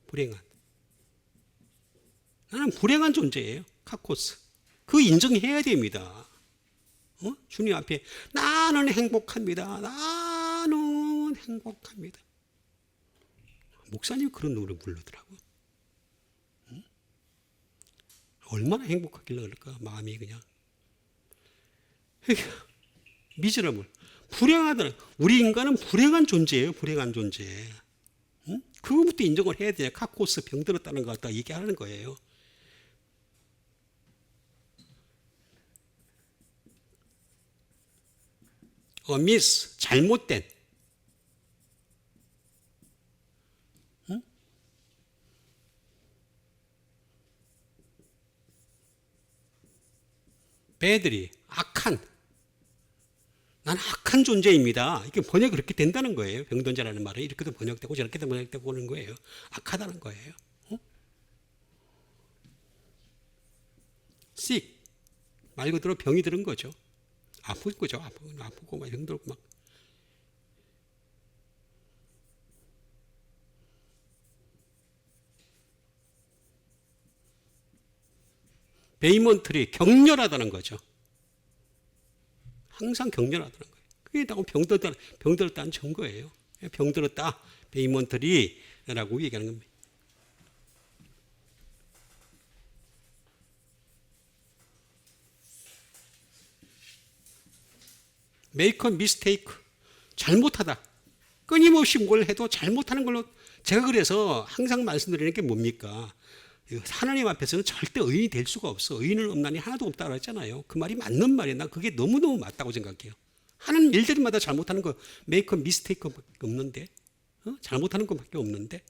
[SPEAKER 1] 불행한. 나는 불행한 존재예요. 카코스. 그 인정해야 됩니다. 주님 앞에 나는 행복합니다. 나는 행복합니다. 목사님 그런 노래 부르더라고. 얼마나 행복하길래 그럴까? 마음이 그냥. 미즈러물. 불행하다는, 우리 인간은 불행한 존재예요. 불행한 존재. 그거부터 인정을 해야 돼요. 카코스 병들었다는 거 갖다 얘기하는 거예요. 미스, 잘못된. 배들이, 악한. 난 악한 존재입니다. 이게 번역이 그렇게 된다는 거예요. 병든 자라는 말은 이렇게도 번역되고 저렇게도 번역되고 하는 거예요. 악하다는 거예요. sick, 말 그대로 병이 들은 거죠. 아픈 거죠. 아프고 막 병들고 막. 베이먼트리, 격렬하다는 거죠. 항상 격렬하다는 거예요. 그게 다 병들었다는 증거예요. 병들었다, 베이먼트리라고 얘기하는 겁니다. make a mistake, 잘못하다. 끊임없이 뭘 해도 잘못하는 걸로, 제가 그래서 항상 말씀드리는 게 뭡니까? 하나님 앞에서는 절대 의인이 될 수가 없어. 의인은 없나니 하나도 없다고 그랬잖아요. 그 말이 맞는 말이에요. 난 그게 너무너무 맞다고 생각해요. 하는 일들마다 잘못하는 거 make a mistake밖에 없는데, 잘못하는 것밖에 없는데,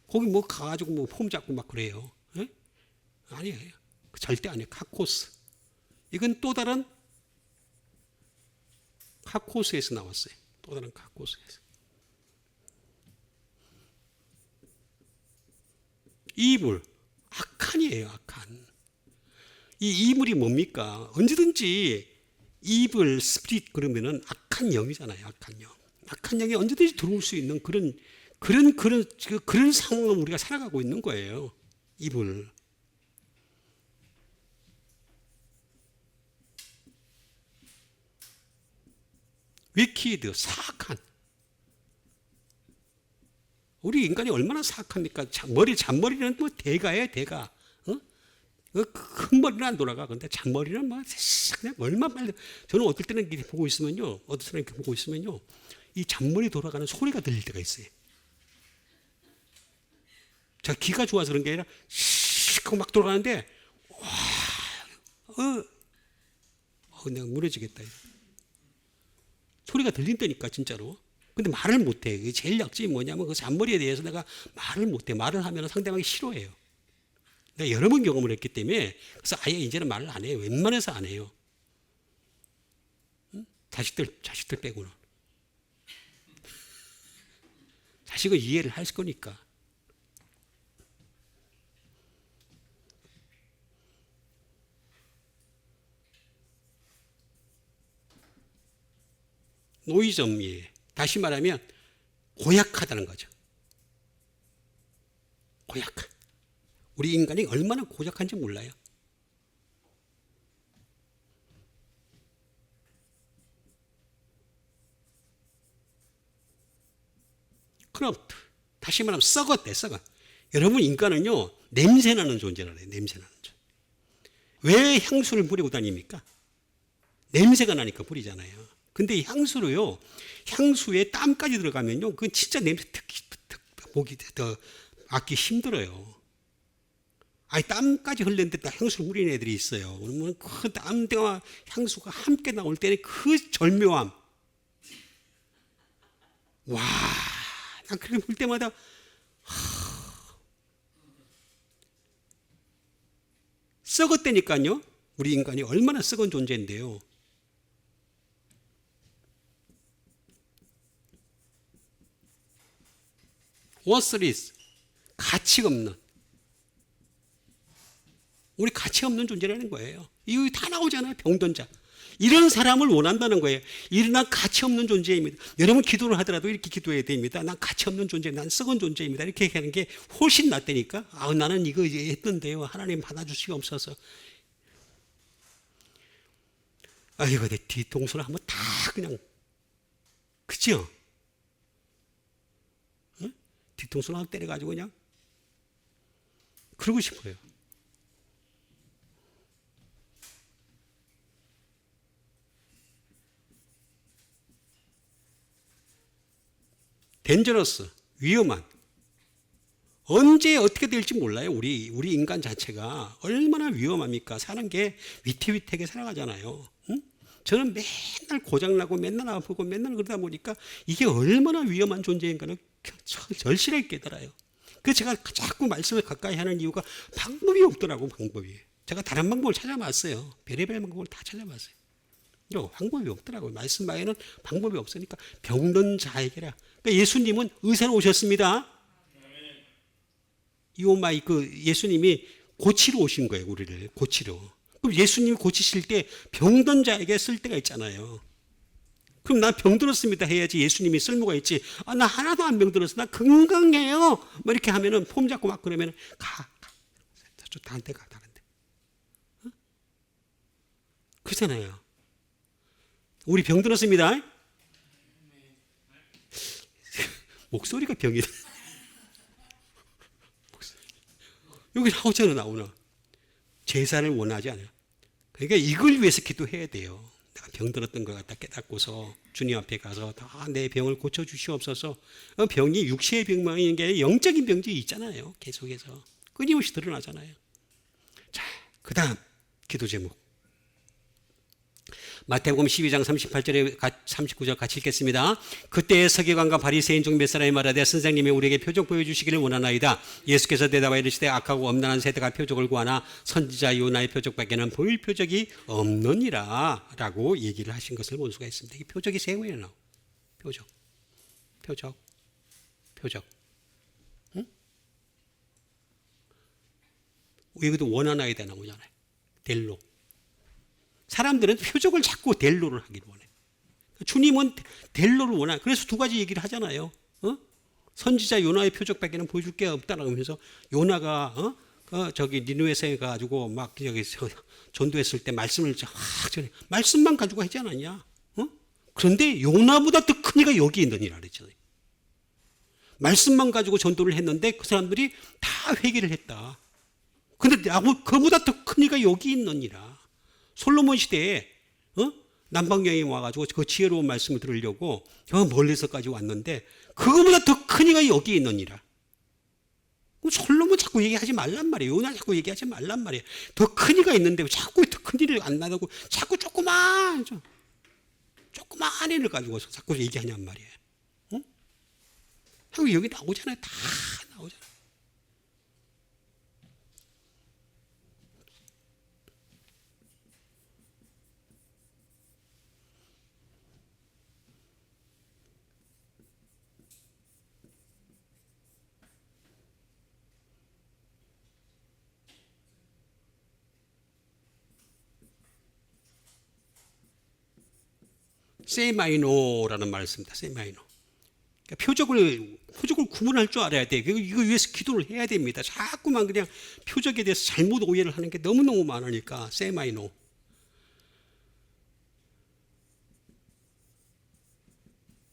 [SPEAKER 1] 거기 뭐 가가지고 뭐 폼 잡고 막 그래요. 아니에요. 절대 아니에요. 카코스. 이건 또 다른 카코스에서 나왔어요. 또 다른 카코스에서. 이불, 악한이에요. 악한. 이 이불이 뭡니까? 언제든지 이불, 스피릿 그러면은 악한 영이잖아요. 악한 영. 악한 영이 언제든지 들어올 수 있는 그런 상황을 우리가 살아가고 있는 거예요. 이불. 위키드, 사악한. 우리 인간이 얼마나 사악합니까? 잔머리는 뭐 대가예요, 대가. 큰 머리는 안 돌아가. 근데 잔머리는 뭐 그냥 얼마 빨리. 저는 어떨 때는 이렇게 보고 있으면요, 어떤 사람이 이렇게 보고 있으면요, 이 잔머리 돌아가는 소리가 들릴 때가 있어요. 제가 귀가 좋아서 그런 게 아니라 씩 하고 막 돌아가는데 내가 무너지겠다. 소리가 들린다니까 진짜로. 근데 말을 못해. 그게 제일 약점이 뭐냐면 그 잔머리에 대해서 내가 말을 못해. 말을 하면 상대방이 싫어해요. 내가 여러 번 경험을 했기 때문에 그래서 아예 이제는 말을 안 해요. 웬만해서 안 해요. 응? 자식들 빼고는. 자식은 이해를 할 거니까. 노이점이에요. 다시 말하면 고약하다는 거죠. 고약한. 우리 인간이 얼마나 고약한지 몰라요. 크롭트. 다시 말하면 썩었대, 썩어. 여러분 인간은요 냄새나는 존재라 그래요. 냄새나는 존재. 왜 향수를 뿌리고 다닙니까? 냄새가 나니까 뿌리잖아요. 근데 이 향수로요, 향수에 땀까지 들어가면요, 그건 진짜 냄새 보기 더 맡기 힘들어요. 아니 땀까지 흘렸는데 딱 향수를 뿌리는 애들이 있어요. 그러면 그 땀과 향수가 함께 나올 때는 그 절묘함. 와, 난 그렇게 볼 때마다 썩었다니까요. 우리 인간이 얼마나 썩은 존재인데요. worthless, 가치 없는. 우리 가치 없는 존재라는 거예요. 이거 다 나오잖아요. 병든 자. 이런 사람을 원한다는 거예요. 난 가치 없는 존재입니다. 여러분 기도를 하더라도 이렇게 기도해야 됩니다. 난 가치 없는 존재입니다. 난 썩은 존재입니다. 이렇게 하는 게 훨씬 낫다니까. 나는 이거 했던데요. 하나님 받아주시옵소서. 이거 내 뒤통수를 한번 다 그냥, 그죠? 응? 뒤통수를 한번 때려가지고 그냥 그러고 싶어요. 덴저러스, 위험한. 언제 어떻게 될지 몰라요. 우리 인간 자체가 얼마나 위험합니까? 사는 게 위태위태하게 살아가잖아요. 응? 저는 맨날 고장나고 맨날 아프고 맨날 그러다 보니까 이게 얼마나 위험한 존재인가를 절실하게 깨달아요. 그래서 제가 자꾸 말씀을 가까이 하는 이유가 방법이 없더라고. 방법이. 제가 다른 방법을 찾아봤어요. 별의별 방법을 다 찾아봤어요. 방법이 없더라고요. 말씀 말에는 방법이 없으니까 병든 자에게라. 그러니까 예수님은 의사로 오셨습니다. 이오마이 예수님이 고치러 오신 거예요. 우리를 고치러. 그럼 예수님이 고치실 때 병든 자에게 쓸 때가 있잖아요. 그럼 나 병들었습니다 해야지 예수님이 쓸모가 있지. 나 하나도 안 병들었어. 나 건강해요. 뭐 이렇게 하면은 폼 잡고 막 그러면은 가. 저쪽 다른 데 가. 다른 데. 어? 그렇잖아요. 우리 병들었습니다. 목소리가 병이다. 여기 나오나. 제사를 원하지 않아요. 그러니까 이걸 위해서 기도해야 돼요. 내가 병들었던 것 같다 깨닫고서 주님 앞에 가서 다 내 병을 고쳐주시옵소서. 병이 육체의 병만인 게 아니라 영적인 병이 있잖아요. 계속해서. 끊임없이 드러나잖아요. 자, 그 다음 기도 제목. 마태복음 12장 38절에 39절 같이 읽겠습니다. 그때 서기관과 바리새인 중 몇 사람이 말하되 선생님이 우리에게 표적 보여주시기를 원하나이다. 예수께서 대답하여 이르시되 악하고 엄란한 세대가 표적을 구하나 선지자 요나의 표적밖에는 보일 표적이 없느니라 라고 얘기를 하신 것을 볼 수가 있습니다. 이 표적이 세 번이나 나와요. 표적. 응? 여기도 원하나이다 나오잖아요. 델로. 사람들은 표적을 자꾸 델로를 하기를 원해. 주님은 델로를 원해. 그래서 두 가지 얘기를 하잖아요. 선지자 요나의 표적밖에는 보여줄 게 없다라고 하면서 요나가 저기 니느웨에 가지고 막 여기 전도했을 때 말씀을 전해. 말씀만 가지고 하지 않았냐? 그런데 요나보다 더 큰 이가 여기 있느니라 그랬잖아요. 말씀만 가지고 전도를 했는데 그 사람들이 다 회개를 했다. 근데 그보다 더 큰 이가 여기 있느니라. 솔로몬 시대에 남방여행이 와가지고 그 지혜로운 말씀을 들으려고 저 멀리서까지 왔는데 그거보다 더 큰 이가 여기 있느니라. 솔로몬 자꾸 얘기하지 말란 말이에요. 요나 자꾸 얘기하지 말란 말이에요. 더 큰 이가 있는데 자꾸 더 큰 일을 안 나가고 자꾸 조그만 애를 가지고서 자꾸 얘기하냔 말이에요. 응? 하고 여기 나오잖아요. 다 나오잖아요. 세마이노라는 말을 씁니다. 세마이노. 그러니까 표적을 구분할 줄 알아야 돼. 이거 위해서 기도를 해야 됩니다. 자꾸만 그냥 표적에 대해서 잘못 오해를 하는 게 너무너무 많으니까 세마이노.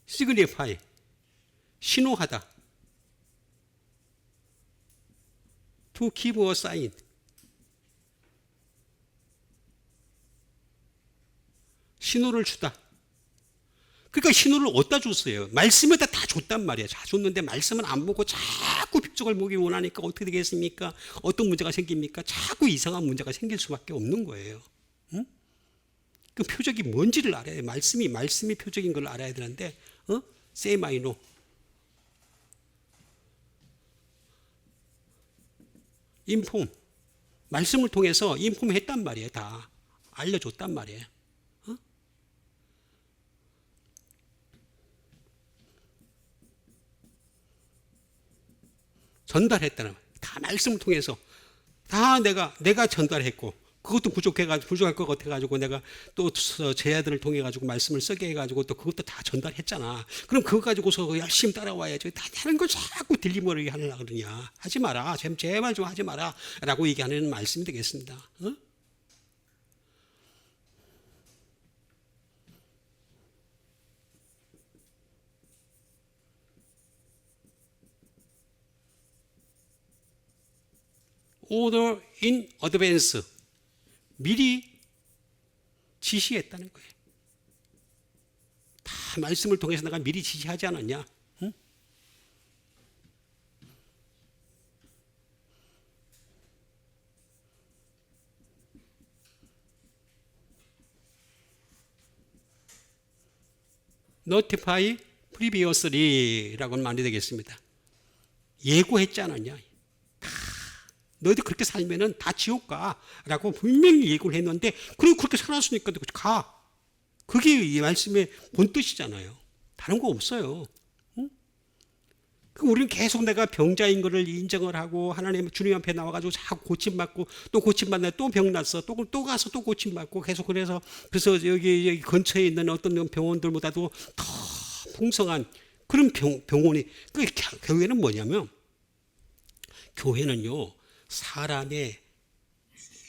[SPEAKER 1] 시그니파이 신호하다. To give a sign. 신호를 주다. 그러니까 신호를 어디다 줬어요? 말씀에다 다 줬단 말이에요. 다 줬는데 말씀은 안 보고 자꾸 표적을 보기 원하니까 어떻게 되겠습니까? 어떤 문제가 생깁니까? 자꾸 이상한 문제가 생길 수밖에 없는 거예요. 응? 그 표적이 뭔지를 알아야 돼. 말씀이 표적인 걸 알아야 되는데, 세마이노. 인폼. 말씀을 통해서 인폼했단 말이에요. 다 알려줬단 말이에요. 전달했다는 거예요. 다 말씀을 통해서 다 내가 전달했고 그것도 부족할 것 같아가지고 내가 또 제 아들을 통해 가지고 말씀을 쓰게 해가지고 또 그것도 다 전달했잖아. 그럼 그거 가지고서 열심히 따라와야죠. 다른 걸 자꾸 딜리버리 하려고 그러냐? 하지 마라. 제발 좀 하지 마라라고 얘기하는 말씀이 되겠습니다. Order in advance. 미리 지시했다는 거예요. 다 말씀을 통해서 내가 미리 지시하지 않았냐? 응? Notify previously라고는 말이 되겠습니다. 예고했지 않았냐? 너희들 그렇게 살면은 다 지옥 가라고 분명히 예고를 했는데 그리고 그렇게 살았으니까 가. 그게 이 말씀의 본뜻이잖아요. 다른 거 없어요. 응? 우리는 계속 내가 병자인 것을 인정을 하고 하나님 주님 앞에 나와가지고 자꾸 고침받고 또 고침받네 또 병났어 또 가서 또 고침받고 계속 그래서 여기 근처에 있는 어떤 병원들보다도 더 풍성한 그런 병원이 그 교회는 뭐냐면 교회는요 사람의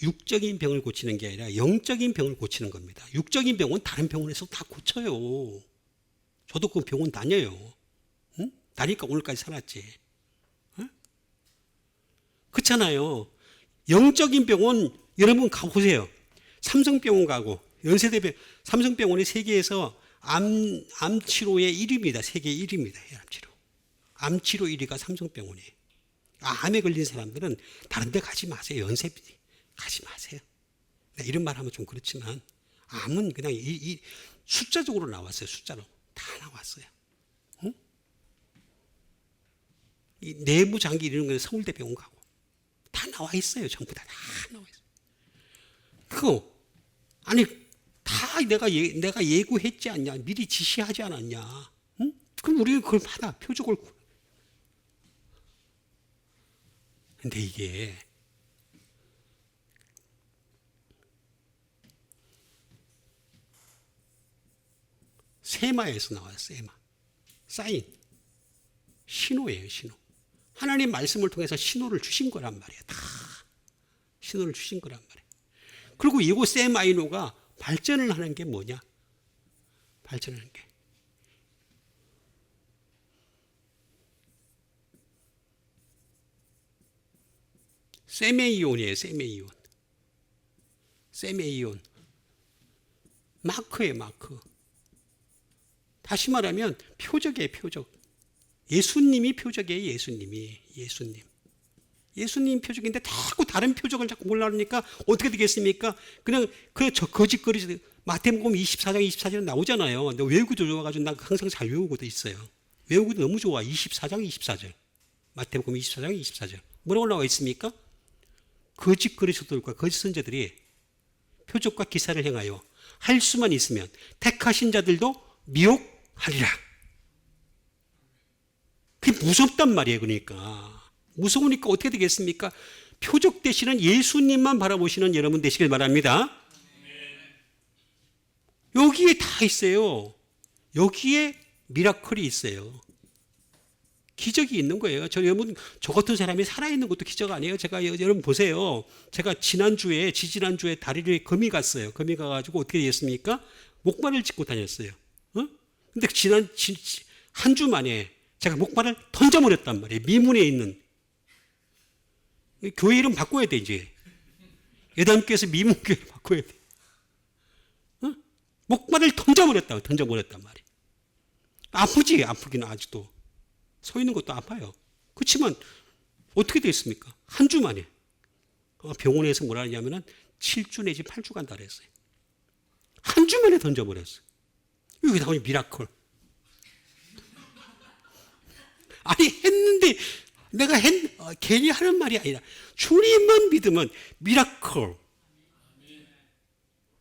[SPEAKER 1] 육적인 병을 고치는 게 아니라 영적인 병을 고치는 겁니다. 육적인 병은 다른 병원에서 다 고쳐요. 저도 그 병원 다녀요. 응? 다니까 오늘까지 살았지. 응? 그렇잖아요. 영적인 병원 여러분 가보세요. 삼성병원 가고 연세대병 삼성병원이 세계에서 암 치료의 1위입니다. 세계 1위입니다. 암 치료 1위가 삼성병원이에요. 암에 걸린 사람들은 다른 데 가지 마세요. 연세 가지 마세요. 이런 말 하면 좀 그렇지만 암은 그냥 이 숫자적으로 나왔어요. 숫자로 다 나왔어요. 응? 이 내부 장기 이런 건 서울대 병원 가고 다 나와 있어요. 전부 다 나와 있어요. 그거 아니 다 내가 예고했지 않냐? 미리 지시하지 않았냐? 응? 그럼 우리는 그걸 받아 표적을. 근데 이게 세마에서 나와요. 세마. 사인. 신호예요. 신호. 하나님 말씀을 통해서 신호를 주신 거란 말이에요. 다 신호를 주신 거란 말이에요. 그리고 이거 세마이노가 발전을 하는 게 뭐냐? 발전하는 게 세메이온이에요. 세메이온. 세메이온. 마크예요, 마크. 다시 말하면 표적이에요, 표적. 예수님이 표적이에요, 예수님. 예수님 표적인데 자꾸 다른 표적을 자꾸 몰라하니까 어떻게 되겠습니까? 그냥 거짓거리. 마태복음 24장 24절에 나오잖아요. 너 외우기도 좋아가지고 나 항상 잘 외우고도 있어요. 외우기도 너무 좋아. 24장 24절. 마태복음 24장 24절. 뭐라고 나와 있습니까? 거짓 그리스도들과 거짓 선자들이 표적과 기사를 행하여 할 수만 있으면 택하신 자들도 미혹하리라. 그게 무섭단 말이에요. 그러니까 무서우니까 어떻게 되겠습니까? 표적 되시는 예수님만 바라보시는 여러분 되시길 바랍니다. 여기에 다 있어요. 여기에 미라클이 있어요. 기적이 있는 거예요. 여러분, 저 같은 사람이 살아있는 것도 기적 아니에요. 여러분 보세요. 제가 지지난주에 다리를 금이 갔어요. 금이 가가지고 어떻게 됐습니까? 목발을 짚고 다녔어요. 근데 한 주 만에 제가 목발을 던져버렸단 말이에요. 미문에 있는. 교회 이름 바꿔야 돼, 이제. 예담교회에서 미문교회를 바꿔야 돼. 목발을 던져버렸단 말이에요. 아프지, 아프기는 아직도. 서 있는 것도 아파요. 그렇지만 어떻게 됐습니까? 한 주 만에. 병원에서 뭐라 하냐면은 7주 내지 8주 간다 그랬어요. 한 주 만에 던져버렸어요. 여기 나오니 미라클. 아니 했는데 괜히 하는 말이 아니라 주님만 믿으면 미라클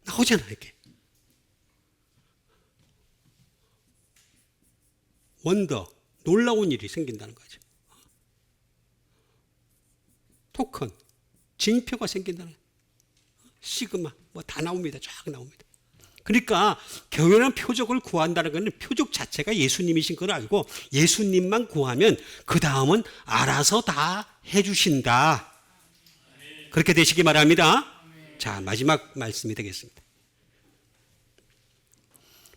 [SPEAKER 1] 나오잖아요. 이렇게. 원더, 놀라운 일이 생긴다는 거죠. 토큰, 징표가 생긴다는 거예요. 시그마, 뭐 다 나옵니다. 쫙 나옵니다. 그러니까 교회는 표적을 구한다는 것은 표적 자체가 예수님이신 걸 알고 예수님만 구하면 그 다음은 알아서 다 해주신다. 그렇게 되시기 바랍니다. 자, 마지막 말씀이 되겠습니다.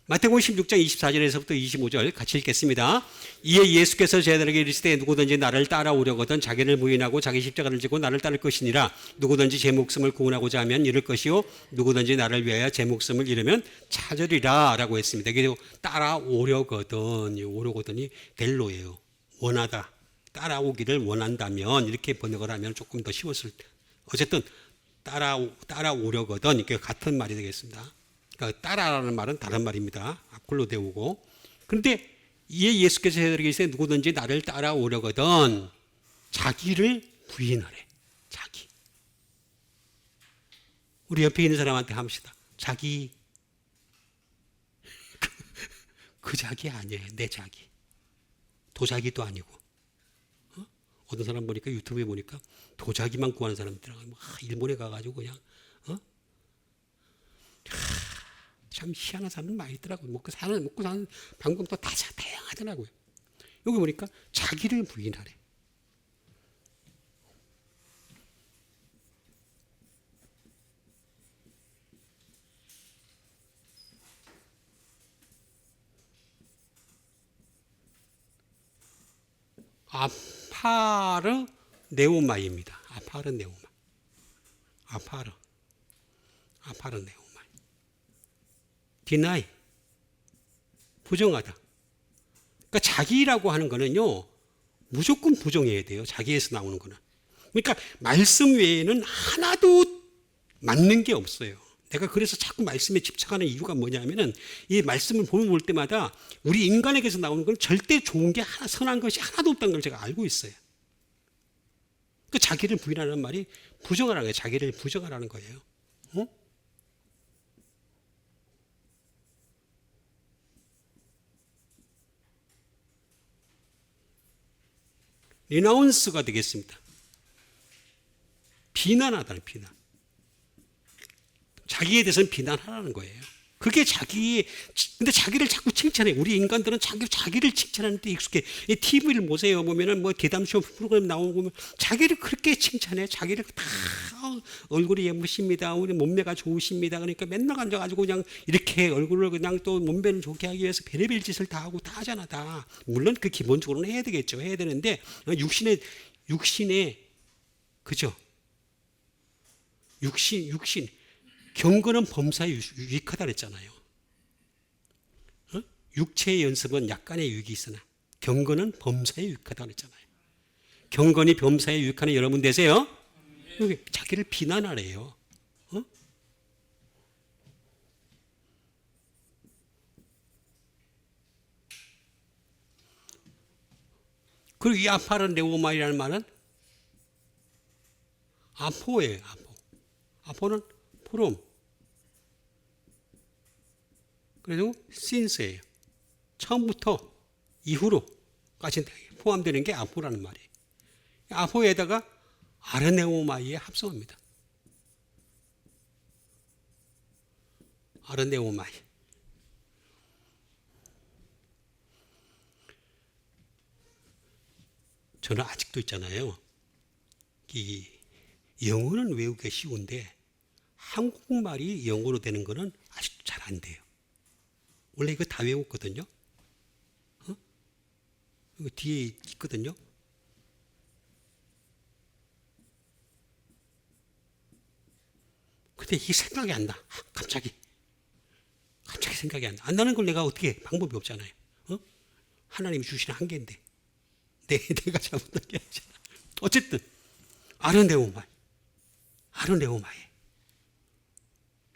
[SPEAKER 1] 마태복음 16장 24절에서부터 25절 같이 읽겠습니다. 이에 예수께서 제자들에게 이르시되 누구든지 나를 따라오려거든 자기를 부인하고 자기 십자가를 지고 나를 따를 것이니라. 누구든지 제 목숨을 구원하고자 하면 잃을 것이요 누구든지 나를 위하여 제 목숨을 잃으면 찾으리라 라고 했습니다. 그리고 오려거든이 델로예요. 원하다. 따라오기를 원한다면 이렇게 번역을 하면 조금 더 쉬웠을 때. 어쨌든 따라오려거든 이게 같은 말이 되겠습니다. 그러니까 따라라는 말은 다른 말입니다. 앞글로 데우고. 그런데 이에 예수께서 제자들에게 이르시되 누구든지 나를 따라오려거든 자기를 부인하래. 자기. 우리 옆에 있는 사람한테 합시다. 자기. 그 자기 아니에요. 내 자기. 도자기도 아니고. 어떤 사람 보니까 유튜브에 보니까 도자기만 구하는 사람들하고 일본에 가가지고 그냥 참 희한한 사람들 많이 있더라고요. 먹고 사는 방법도 다 다양하더라고요. 여기 보니까 자기를 부인하래. 아파르 네오마입니다. 아파르 네오마. deny, 부정하다. 그러니까 자기라고 하는 거는요, 무조건 부정해야 돼요. 자기에서 나오는 거는. 그러니까 말씀 외에는 하나도 맞는 게 없어요. 내가 그래서 자꾸 말씀에 집착하는 이유가 뭐냐면은 이 말씀을 볼 때마다 우리 인간에게서 나오는 건 절대 좋은 게 하나, 선한 것이 하나도 없다는 걸 제가 알고 있어요. 그 자기를 부인하는 말이 부정하라는 거예요. 자기를 부정하라는 거예요. 리나운스가 되겠습니다. 비난하다는 비난. 자기에 대해서는 비난하라는 거예요. 그게 근데 자기를 자꾸 칭찬해. 우리 인간들은 자기를 칭찬하는 데 익숙해. 이 TV를 보세요. 보면은 뭐 대담쇼 프로그램 나오고 보면 자기를 그렇게 칭찬해. 자기를 다 얼굴이 예쁘십니다. 우리 몸매가 좋으십니다. 그러니까 맨날 앉아가지고 그냥 이렇게 얼굴을 그냥 또 몸매를 좋게 하기 위해서 별의별 짓을 다 하고 다 하잖아, 다. 물론 그 기본적으로는 해야 되겠죠. 해야 되는데 육신에 그죠? 육신. 경건은 범사에 유익하다 그랬잖아요. 육체의 연습은 약간의 유익이 있으나 경건은 범사에 유익하다고 그랬잖아요. 경건이 범사에 유익하는 여러분 되세요. 여기 자기를 비난하래요. 어? 그리고 이 아파르네오마이라는 말은 아포예요. 아포. 아포는 프롬. 그래도 신스예요. 처음부터 이후로까지 포함되는 게 아포라는 말이에요. 아포에다가 아르네오마이에 합성합니다. 아르네오마이. 저는 아직도 있잖아요. 이 영어는 외우기가 쉬운데 한국말이 영어로 되는 거는 아직도 잘 안 돼요. 원래 이거 다 외웠거든요. 이거 뒤에 있거든요. 근데 이게 생각이 안 나. 갑자기 생각이 안 나. 안 나는 걸 내가 어떻게 해? 방법이 없잖아요. 하나님이 주시는 한계인데 내가 잘못한 게 아니잖아. 어쨌든 아르네오마이.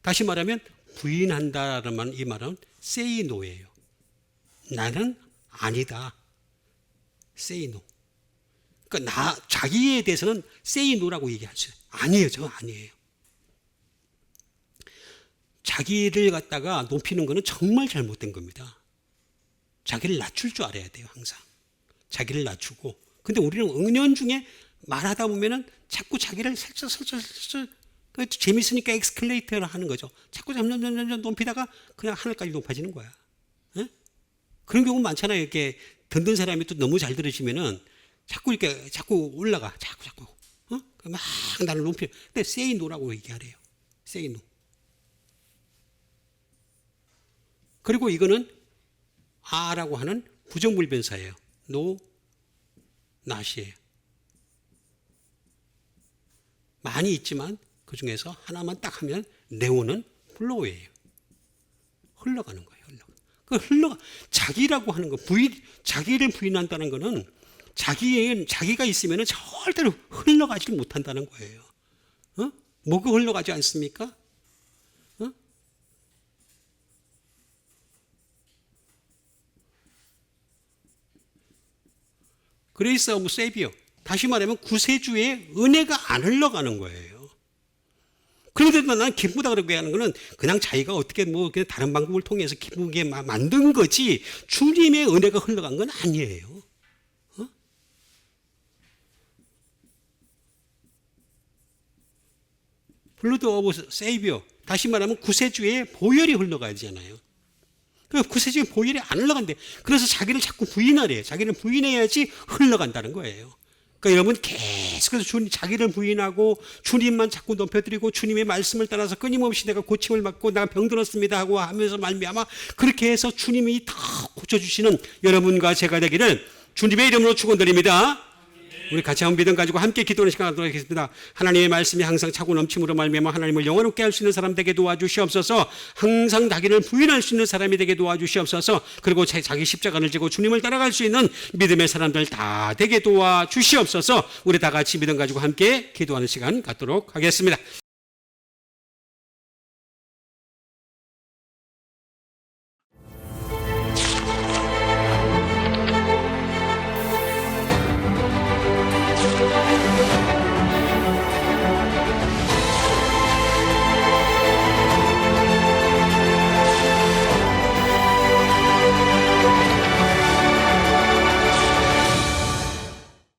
[SPEAKER 1] 다시 말하면 부인한다라는 이 말은 say no예요. 나는 아니다. say no. 그러니까 자기에 대해서는 say no라고 얘기하죠. 아니에요. 저 아니에요. 자기를 갖다가 높이는 것은 정말 잘못된 겁니다. 자기를 낮출 줄 알아야 돼요. 항상. 자기를 낮추고. 근데 우리는 은연중에 말하다 보면은 자꾸 자기를 살짝 재밌으니까 엑스컬레이터를 하는 거죠. 자꾸 점점 높이다가 그냥 하늘까지 높아지는 거야. 네? 그런 경우 많잖아요. 이렇게 듣는 사람이 또 너무 잘 들으시면은 자꾸 올라가. 자꾸. 막 나를 높여. 근데 say no라고 얘기하래요. say no. 그리고 이거는 아라고 하는 부정불변사예요. no, not이에요. 많이 있지만 그 중에서 하나만 딱 하면 네오는 플로우예요. 흘러가는 거예요. 자기라고 하는 거, 자기를 부인한다는 거는 자기가 있으면 절대로 흘러가지 못한다는 거예요. 뭐가 흘러가지 않습니까? 그레이스 오브 세비어. 다시 말하면 구세주의 은혜가 안 흘러가는 거예요. 그런데도 나는 기쁘다 그렇게 하는 거는 그냥 자기가 어떻게 그냥 다른 방법을 통해서 기쁘게 만든 거지 주님의 은혜가 흘러간 건 아니에요. 블루드 오브 세이비어. 다시 말하면 구세주의 보혈이 흘러가야 되잖아요. 그 구세주의 보혈이 안 흘러간대. 그래서 자기를 자꾸 부인하래요. 자기를 부인해야지 흘러간다는 거예요. 그러니까 여러분 계속해서 자기를 부인하고 주님만 자꾸 높여드리고 주님의 말씀을 따라서 끊임없이 내가 고침을 받고 내가 병들었습니다 하고 하면서 말미암아 그렇게 해서 주님이 다 고쳐주시는 여러분과 제가 되기를 주님의 이름으로 축원드립니다. 우리 같이 한번 믿음 가지고 함께 기도하는 시간 갖도록 하겠습니다. 하나님의 말씀이 항상 차고 넘침으로 말미암아 하나님을 영원롭게 할 수 있는 사람 되게 도와주시옵소서. 항상 자기를 부인할 수 있는 사람이 되게 도와주시옵소서. 그리고 자기 십자가를 지고 주님을 따라갈 수 있는 믿음의 사람들 다 되게 도와주시옵소서. 우리 다 같이 믿음 가지고 함께 기도하는 시간 갖도록 하겠습니다.